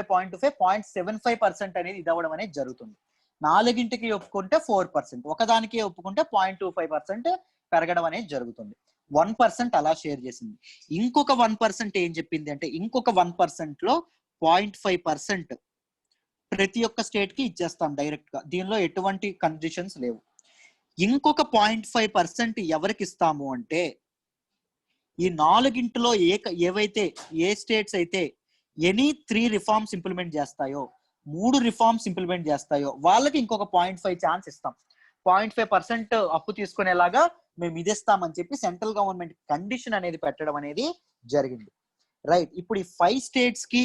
Speaker 1: 0.75% అనేది ఇది అవ్వడం అనేది జరుగుతుంది. 4గింటికి ఒప్పుకుంటే 4%, ఒకదానికి ఒప్పుకుంటే 0.25% పెరగడం అనేది జరుగుతుంది. 1% అలా షేర్ చేసింది. ఇంకొక 1% ఏం చెప్పింది అంటే ఇంకొక 1% లో 0.5% ప్రతి ఒక్క స్టేట్ కి ఇచ్చేస్తాం డైరెక్ట్ గా, దీనిలో ఎటువంటి కండిషన్స్ లేవు. ఇంకొక 0.5% ఎవరికి ఇస్తాము అంటే ఈ 4గింటిలో ఏవైతే ఏ స్టేట్స్ అయితే ఎనీ 3 రిఫార్మ్స్ ఇంప్లిమెంట్ చేస్తాయో, 3 రిఫార్మ్స్ ఇంప్లిమెంట్ చేస్తాయో వాళ్ళకి ఇంకొక 0.5 ఛాన్స్ ఇస్తాం. 0.5% అప్పు తీసుకునేలాగా మేము ఇది ఇస్తామని చెప్పి సెంట్రల్ గవర్నమెంట్ కండిషన్ అనేది పెట్టడం అనేది జరిగింది. రైట్, ఇప్పుడు ఈ 5 స్టేట్స్ కి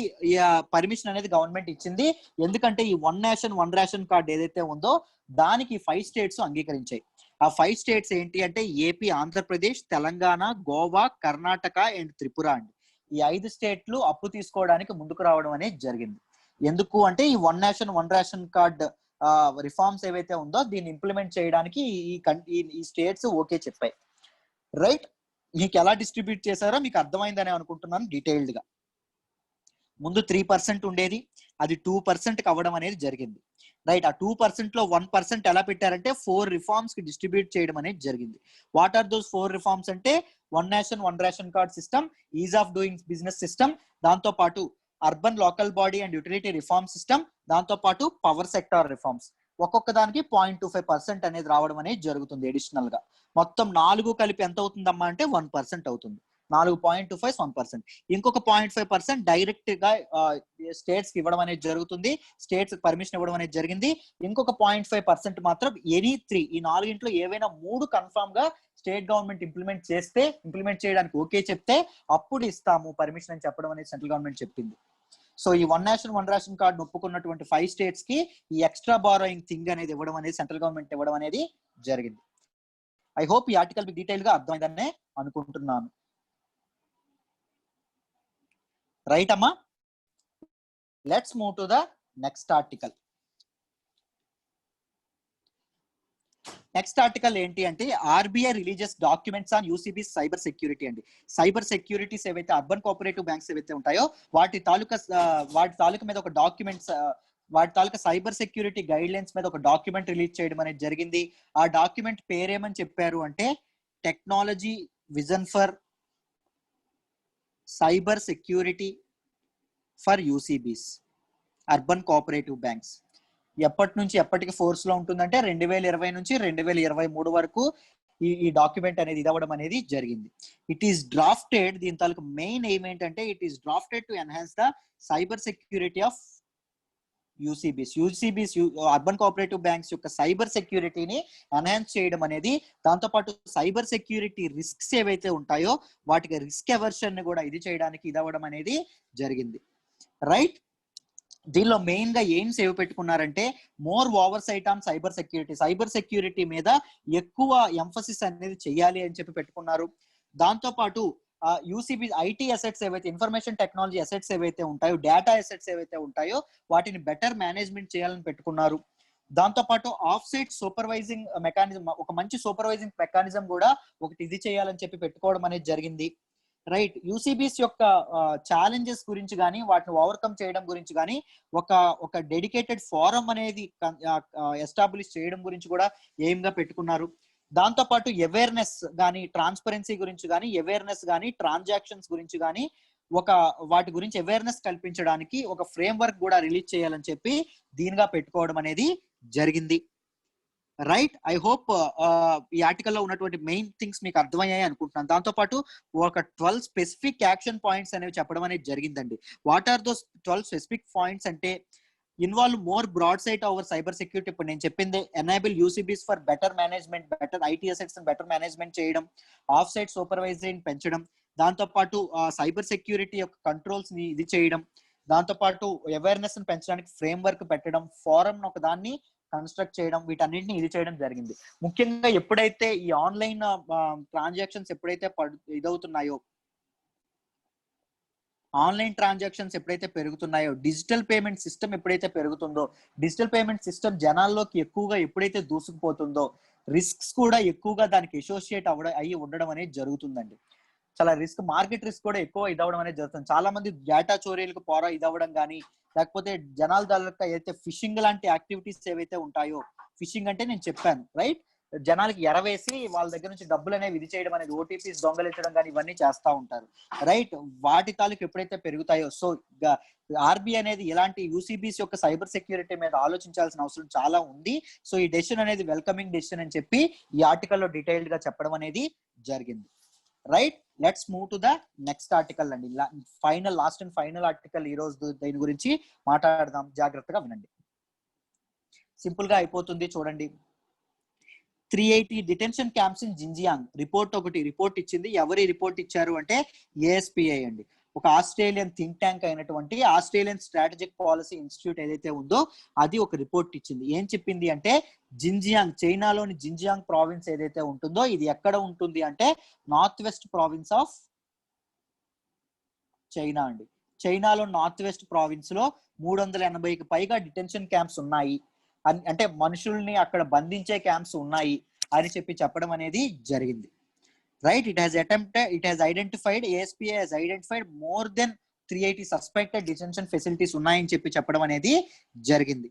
Speaker 1: పర్మిషన్ అనేది గవర్నమెంట్ ఇచ్చింది. ఎందుకంటే ఈ 1 నేషన్ 1 రేషన్ కార్డ్ ఏదైతే ఉందో దానికి 5 స్టేట్స్ అంగీకరించాయి. ఆ 5 స్టేట్స్ ఏంటి అంటే ఏపీ, ఆంధ్రప్రదేశ్, తెలంగాణ, గోవా, కర్ణాటక అండ్ త్రిపుర అండి. ఈ 5 స్టేట్లు అప్పు తీసుకోవడానికి ముందుకు రావడం అనేది జరిగింది. ఎందుకు అంటే ఈ one nation one ration card reforms ఏవైతే ఉందో దీన్ని ఇంప్లిమెంట్ చేయడానికి ఈ స్టేట్స్ ఓకే చెప్పాయి. రైట్, మీకు ఎలా డిస్ట్రిబ్యూట్ చేశారో మీకు అర్థమైందని అనుకుంటున్నాను డీటెయిల్డ్ గా. ముందు 3% ఉండేది, అది 2% అవ్వడం అనేది జరిగింది. రైట్, ఆ 2% లో 1% ఎలా పెట్టారంటే 4 రిఫార్మ్స్ కి డిస్ట్రిబ్యూట్ చేయడం అనేది జరిగింది. వాట్ ఆర్ దోస్ 4 రిఫార్మ్స్ అంటే one nation one ration card system, is of doing business system, దాంతో పాటు urban local body and utility reform system, దాంతో పాటు పవర్ సెక్టార్ రిఫార్మ్స్. ఒక్కొక్క దానికి 0.25% అనేది రావడం అనేది జరుగుతుంది అడిషనల్ గా. మొత్తం 4 కలిపి ఎంత అవుతుందమ్మా అంటే 1% అవుతుంది. 4.25 1%. ఇంకొక 0.5% డైరెక్ట్ గా స్టేట్స్ కి ఇవ్వడం అనేది జరుగుతుంది. స్టేట్స్ పర్మిషన్ ఇవ్వడం అనేది జరిగింది. ఇంకొక 0.5% మాత్రం ఎనీ 3, ఈ 4 ఏవైనా 3 కన్ఫర్మ్ గా స్టేట్ గవర్నమెంట్ ఇంప్లిమెంట్ చేయడానికి ఓకే చెప్తే అప్పుడు ఇస్తాము పర్మిషన్ అని చెప్పడం అనేది సెంట్రల్ గవర్నమెంట్ చెప్పింది. సో ఈ one nation one ration card ఒప్పుకున్నటువంటి 5 స్టేట్స్ కి ఈ ఎక్స్ట్రా బారోయింగ్ థింగ్ అనేది ఇవ్వడం అనేది సెంట్రల్ గవర్నమెంట్ ఇవ్వడం అనేది జరిగింది. ఐ హోప్ ఈ ఆర్టికల్ మీకు డీటెయిల్ గా అర్థమైందనే అనుకుంటున్నాను. రైట్ అమ్మా, let's move to the next article. Next article ఏంటి అంటే RBI religious documents on UCB cyber security అండి. సైబర్ సెక్యూరిటీస్ ఏవైతే అర్బన్ కోఆపరేటివ్ బ్యాంక్స్ ఏవైతే ఉంటాయో వాటి తాలూకా మీద ఒక డాక్యుమెంట్స్, వాటి తాలూకా సైబర్ సెక్యూరిటీ గైడ్ లైన్స్ మీద ఒక డాక్యుమెంట్ రిలీజ్ చేయడం అనేది జరిగింది. ఆ డాక్యుమెంట్ పేరేమని చెప్పారు అంటే technology vision for cyber security for UCBs urban cooperative banks. ఎప్పటి నుంచి ఎప్పటికి ఫోర్స్ లో ఉంటుందంటే 2020 నుంచి 2023 వరకు ఈ డాక్యుమెంట్ అనేది ఇవ్వడం అనేది జరిగింది. ఇట్ ఈస్ డ్రాఫ్టెడ్, దీని తాలూకు మెయిన్ ఎయిమ్ ఏంటంటే it is drafted to enhance the cyber security of UCBs urban cooperative banks యొక్క సైబర్ సెక్యూరిటీని ఎన్హాన్స్ చేయడం అనేది, దాంతోపాటు సైబర్ సెక్యూరిటీ రిస్క్స్ ఏవైతే ఉంటాయో వాటికి రిస్క్ ఎవర్షన్ ని కూడా ఇది చేయడానికి ఇదవ్వడం అనేది జరిగింది. రైట్, దీనిలో మెయిన్ గా ఏం సేవ్ పెట్టుకున్నారంటే more oversight on cyber security మీద ఎక్కువ ఎంఫసిస్ అనేది చెయ్యాలి అని చెప్పి పెట్టుకున్నారు. దాంతో పాటు యూసీబీ ఐటీ అసెట్స్ ఏవైతే ఇన్ఫర్మేషన్ టెక్నాలజీ అసెట్స్ ఏవైతే ఉంటాయో, డేటా అసెట్స్ ఏవైతే ఉంటాయో వాటిని బెటర్ మేనేజ్మెంట్ చేయాలని పెట్టుకున్నారు. దాంతో పాటు ఆఫ్ సైట్ సూపర్వైజింగ్ మెకానిజం, ఒక మంచి సూపర్వైజింగ్ మెకానిజం కూడా ఒకటి ఇది చేయాలని చెప్పి పెట్టుకోవడం అనేది జరిగింది. రైట్, యూసీబీస్ యొక్క ఛాలెంజెస్ గురించి కానీ వాటిని ఓవర్కమ్ చేయడం గురించి కానీ ఒక డెడికేటెడ్ ఫోరం అనేది ఎస్టాబ్లిష్ చేయడం గురించి కూడా ఎయిమ్ గా పెట్టుకున్నారు. దాంతో పాటు అవేర్నెస్ కానీ ట్రాన్స్పరెన్సీ గురించి కానీ అవేర్నెస్ కానీ ట్రాన్సాక్షన్స్ గురించి కానీ వాటి గురించి అవేర్నెస్ కల్పించడానికి ఒక ఫ్రేమ్ వర్క్ కూడా రిలీజ్ చేయాలని చెప్పి దీనిగా పెట్టుకోవడం అనేది జరిగింది. రైట్, ఐ హోప్ ఈ ఆర్టికల్లో ఉన్నటువంటి మెయిన్ థింగ్స్ మీకు అర్థమయ్యాయి అనుకుంటున్నాను. దాంతో పాటు ఒక 12 స్పెసిఫిక్ యాక్షన్ పాయింట్స్ అనేవి చెప్పడం అనేది జరిగిందండి. What are those 12 specific points అంటే involve more broad sight over cyber security, ఇప్పుడు నేను చెప్పింది enable UCBs for better management, better IT assets better management చేయడం, ఆఫ్ సైట్ సూపర్వైజింగ్ పెంచడం, దాంతో పాటు సైబర్ సెక్యూరిటీ యొక్క కంట్రోల్స్ ని ఇది చేయడం, దాంతో పాటు అవేర్నెస్ పెంచడానికి ఫ్రేమ్ వర్క్ పెట్టడం, ఫోరం ఒక దాన్ని కన్స్ట్రక్ట్ చేయడం, వీటన్నింటినీ ఇది చేయడం జరిగింది. ముఖ్యంగా ఎప్పుడైతే ఈ ఆన్లైన్ ట్రాన్సాక్షన్స్ ఎప్పుడైతే ఇదవుతున్నాయో, ఆన్లైన్ ట్రాన్సాక్షన్స్ ఎప్పుడైతే పెరుగుతున్నాయో, డిజిటల్ పేమెంట్ సిస్టమ్ ఎప్పుడైతే పెరుగుతుందో, డిజిటల్ పేమెంట్ సిస్టమ్ జనాల్లోకి ఎక్కువగా ఎప్పుడైతే దూసుకుపోతుందో రిస్క్స్ కూడా ఎక్కువగా దానికి అసోసియేట్ అయ్యి ఉండడం అనేది జరుగుతుందండి. చాలా రిస్క్, మార్కెట్ రిస్క్ కూడా ఎక్కువ ఇదవడం అనేది జరుగుతుంది. చాలా మంది డేటా చోరీలకు ఇదవ్వడం కానీ, లేకపోతే జనాల దాకా అయితే ఫిషింగ్ లాంటి యాక్టివిటీస్ ఏవైతే ఉంటాయో, ఫిషింగ్ అంటే నేను చెప్పాను రైట్, జనాలకి ఎరవేసి వాళ్ళ దగ్గర నుంచి డబ్బులు అనేవి ఇది చేయడం అనేది, ఓటీపీస్ దొంగలించడం కానీ ఇవన్నీ చేస్తూ ఉంటారు. రైట్, వాటి తాలూకు ఎప్పుడైతే పెరుగుతాయో, సో ఆర్బీఐ అనేది ఇలాంటి యూసీబీస్ యొక్క సైబర్ సెక్యూరిటీ మీద ఆలోచించాల్సిన అవసరం చాలా ఉంది. సో ఈ డెసిషన్ అనేది వెల్కమింగ్ డెసిషన్ అని చెప్పి ఈ ఆర్టికల్లో డీటెయిల్డ్ గా చెప్పడం అనేది జరిగింది. Right, let's move to the next article అండి. లాస్ట్ అండ్ ఫైనల్ ఆర్టికల్ ఈ రోజు దీని గురించి మాట్లాడదాం, జాగ్రత్తగా వినండి. సింపుల్ గా అయిపోతుంది చూడండి. 380 detention camps in Xinjiang report ఇచ్చింది. ఎవరి రిపోర్ట్ ఇచ్చారు అంటే ఏఎస్పిఐ అండి. ఒక ఆస్ట్రేలియన్ థింక్ ట్యాంక్ అయినటువంటి ఆస్ట్రేలియన్ స్ట్రాటజిక్ పాలసీ ఇన్స్టిట్యూట్ ఏదైతే ఉందో అది ఒక రిపోర్ట్ ఇచ్చింది. ఏం చెప్పింది అంటే జిన్జియాంగ్, చైనాలోని జిన్జియాంగ్ ప్రావిన్స్ ఏదైతే ఉంటుందో ఇది ఎక్కడ ఉంటుంది అంటే north west province of China అండి. చైనాలో నార్త్ వెస్ట్ ప్రావిన్స్ లో 380కి పైగా డిటెన్షన్ క్యాంప్స్ ఉన్నాయి, అంటే మనుషుల్ని అక్కడ బంధించే క్యాంప్స్ ఉన్నాయి అని చెప్పడం అనేది జరిగింది. Right, it has identified, ASPA has identified more than 380 suspected detention facilities ఉన్నాయని చెప్పడం అనేది జరిగింది.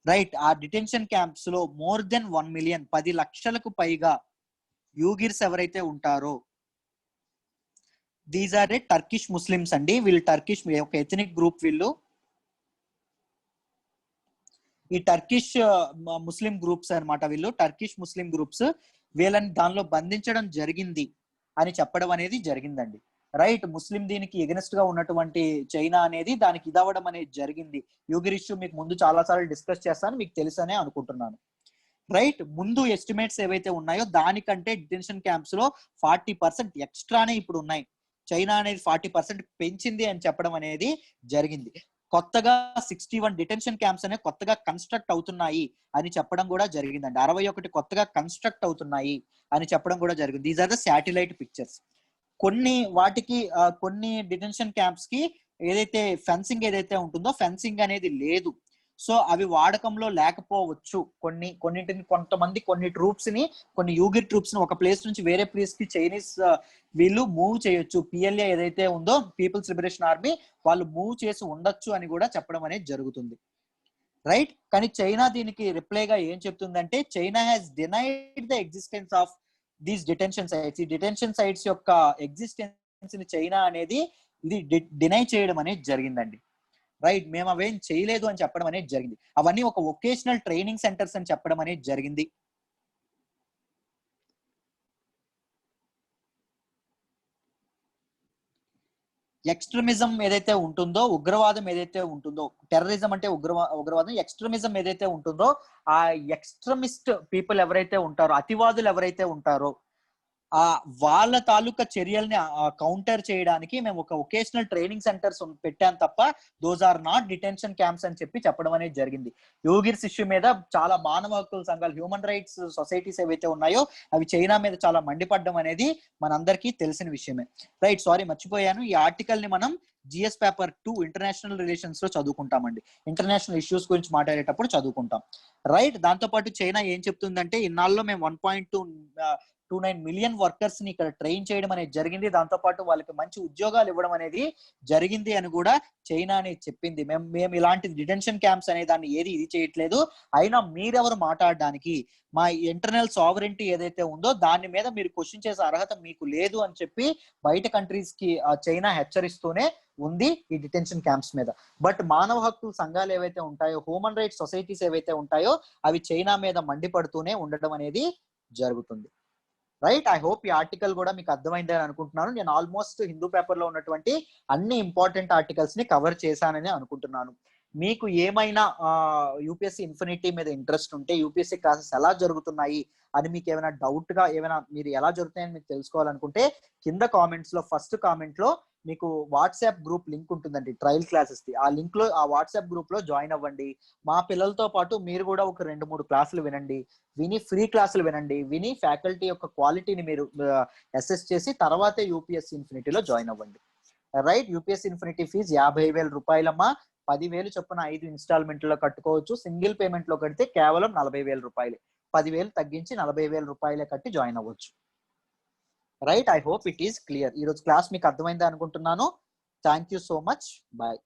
Speaker 1: రైట్, ఆ డిటెన్షన్ క్యాంప్స్ లో మోర్ దెన్ 1 మిలియన్ 10 లక్షలకు పైగా యూగిర్స్ ఎవరైతే ఉంటారో these are a Turkish Muslims అండి. వీళ్ళు టర్కిష్ ఒక ఎథనిక్ గ్రూప్. వీళ్ళు ఈ టర్కిష్ ముస్లిం గ్రూప్స్ అన్నమాట. వీళ్ళు టర్కిష్ ముస్లిం గ్రూప్స్. వీళ్ళని దానిలో బంధించడం జరిగింది అని చెప్పడం అనేది జరిగిందండి. రైట్, ముస్లిం దీనికి ఎగనెస్ట్ గా ఉన్నటువంటి చైనా అనేది దానికి ఇదవ్వడం అనేది జరిగింది. యూగిర్ ఇష్యూ మీకు ముందు చాలా సార్లు డిస్కస్ చేస్తాను, మీకు తెలుసనే అనుకుంటున్నాను. రైట్, ముందు ఎస్టిమేట్స్ ఏవైతే ఉన్నాయో దానికంటే డిటెన్షన్ క్యాంప్స్ లో 40% ఎక్స్ట్రానే ఇప్పుడు ఉన్నాయి. చైనా అనేది 40% పెంచింది అని చెప్పడం అనేది జరిగింది. కొత్తగా 61 డిటెన్షన్ క్యాంప్స్ అనేవి కొత్తగా కన్స్ట్రక్ట్ అవుతున్నాయి అని చెప్పడం కూడా జరిగిందండి. 61 కొత్తగా కన్స్ట్రక్ట్ అవుతున్నాయి అని చెప్పడం కూడా జరిగింది. These are the satellite pictures. కొన్ని వాటికి కొన్ని డిటెన్షన్ క్యాంప్స్ కి ఏదైతే ఫెన్సింగ్ ఏదైతే ఉంటుందో ఫెన్సింగ్ అనేది లేదు. సో అవి వాడకంలో లేకపోవచ్చు. కొన్నింటిని కొంతమంది కొన్ని ట్రూప్స్ ని, కొన్ని యూగిర్ ట్రూప్స్ ని ఒక ప్లేస్ నుంచి వేరే ప్లేస్ కి చైనీస్ వీళ్ళు మూవ్ చేయొచ్చు. PLA ఏదైతే ఉందో పీపుల్స్ లిబరేషన్ ఆర్మీ వాళ్ళు మూవ్ చేసి ఉండొచ్చు అని కూడా చెప్పడం అనేది జరుగుతుంది. రైట్, కానీ చైనా దీనికి రిప్లైగా ఏం చెప్తుందంటే China has denied the existence of these detention sites. ఈ డిటెన్షన్ సైట్స్ యొక్క ఎగ్జిస్టెన్స్ ని చైనా అనేది ఇది డినై చేయడం అనేది జరిగిందండి. రైట్, మేము అవేం చేయలేదు అని చెప్పడం అనేది జరిగింది. అవన్నీ ఒక వొకేషనల్ ట్రైనింగ్ సెంటర్స్ అని చెప్పడం అనేది జరిగింది. ఎక్స్ట్రీమిజం ఏదైతే ఉంటుందో, ఉగ్రవాదం ఏదైతే ఉంటుందో, టెర్రరిజం అంటే ఉగ్రవాదం, ఎక్స్ట్రీమిజం ఏదైతే ఉంటుందో ఆ ఎక్స్ట్రీమిస్ట్ పీపుల్ ఎవరైతే ఉంటారో, అతివాదులు ఎవరైతే ఉంటారో వాళ్ళ తాలూకా చర్యల్ని కౌంటర్ చేయడానికి మేము ఒక వొకేషనల్ ట్రైనింగ్ సెంటర్స్ పెట్టాం తప్ప those are not detention camps అని చెప్పడం అనేది జరిగింది. యూగిర్స్ ఇష్యూ మీద చాలా మానవ హక్కుల సంఘాలు, హ్యూమన్ రైట్స్ సొసైటీస్ ఏవైతే ఉన్నాయో అవి చైనా మీద చాలా మండిపడడం అనేది మనందరికీ తెలిసిన విషయమే. రైట్, సారీ మర్చిపోయాను. ఈ ఆర్టికల్ ని మనం GS పేపర్ 2 ఇంటర్నేషనల్ రిలేషన్స్ లో చదువుకుంటామండి. ఇంటర్నేషనల్ ఇష్యూస్ గురించి మాట్లాడేటప్పుడు చదువుకుంటాం. రైట్, దాంతో పాటు చైనా ఏం చెప్తుందంటే ఇన్నాళ్ళలో మేము 1.29 మిలియన్ వర్కర్స్ ని ఇక్కడ ట్రైన్ చేయడం అనేది జరిగింది. దాంతో పాటు వాళ్ళకి మంచి ఉద్యోగాలు ఇవ్వడం అనేది జరిగింది అని కూడా చైనా అనేది చెప్పింది. మేము ఇలాంటి డిటెన్షన్ క్యాంప్స్ అనే దాన్ని ఏది ఇది చేయట్లేదు, అయినా మీరెవరు మాట్లాడడానికి, మా ఇంటర్నల్ సావరెంటీ ఏదైతే ఉందో దాని మీద మీరు క్వశ్చన్ చేసే అర్హత మీకు లేదు అని చెప్పి బయట కంట్రీస్ కి చైనా హెచ్చరిస్తూనే ఉంది ఈ డిటెన్షన్ క్యాంప్స్ మీద. బట్ మానవ హక్కుల సంఘాలు ఏవైతే ఉంటాయో, హ్యూమన్ రైట్స్ సొసైటీస్ ఏవైతే ఉంటాయో అవి చైనా మీద మండిపడుతూనే ఉండడం అనేది జరుగుతుంది. రైట్, ఐ హోప్ ఈ ఆర్టికల్ కూడా మీకు అర్థమైంది అని అనుకుంటున్నాను. నేను ఆల్మోస్ట్ హిందూ పేపర్ లో ఉన్నటువంటి అన్ని ఇంపార్టెంట్ ఆర్టికల్స్ ని కవర్ చేశానని అనుకుంటున్నాను. మీకు ఏమైనా యూపీఎస్సీ ఇన్ఫినిటీ మీద ఇంట్రెస్ట్ ఉంటే, యూపీఎస్సీ క్లాసెస్ ఎలా జరుగుతున్నాయి అని మీకు ఏమైనా డౌట్ గా, ఏమైనా మీరు ఎలా జరుగుతాయని మీకు తెలుసుకోవాలనుకుంటే కింద కామెంట్స్ లో ఫస్ట్ కామెంట్ లో మీకు వాట్సాప్ గ్రూప్ లింక్ ఉంటుందండి ట్రయల్ క్లాసెస్ ది. ఆ లింక్ లో ఆ వాట్సాప్ గ్రూప్ లో జాయిన్ అవ్వండి. మా పిల్లలతో పాటు మీరు కూడా ఒక 2-3 క్లాసులు వినండి, విని ఫ్రీ క్లాసులు వినండి, విని ఫ్యాకల్టీ యొక్క క్వాలిటీని మీరు అసెస్ చేసి తర్వాతే యూపీఎస్సీ ఇన్ఫినిటీలో జాయిన్ అవ్వండి. రైట్, యూపీఎస్సీ ఇన్ఫినిటీ ఫీజు 50,000 రూపాయలమ్మా. 10,000 చొప్పున 5 ఇన్స్టాల్మెంట్లో కట్టుకోవచ్చు. సింగిల్ పేమెంట్ లో కడితే కేవలం 40,000 రూపాయలే. 10,000 తగ్గించి 40,000 రూపాయలే కట్టి జాయిన్ అవ్వచ్చు. Right, I hope it is clear. ఈ రోజు క్లాస్ మీకు అర్థమైంది అనుకుంటున్నాను. Thank you so much. Bye.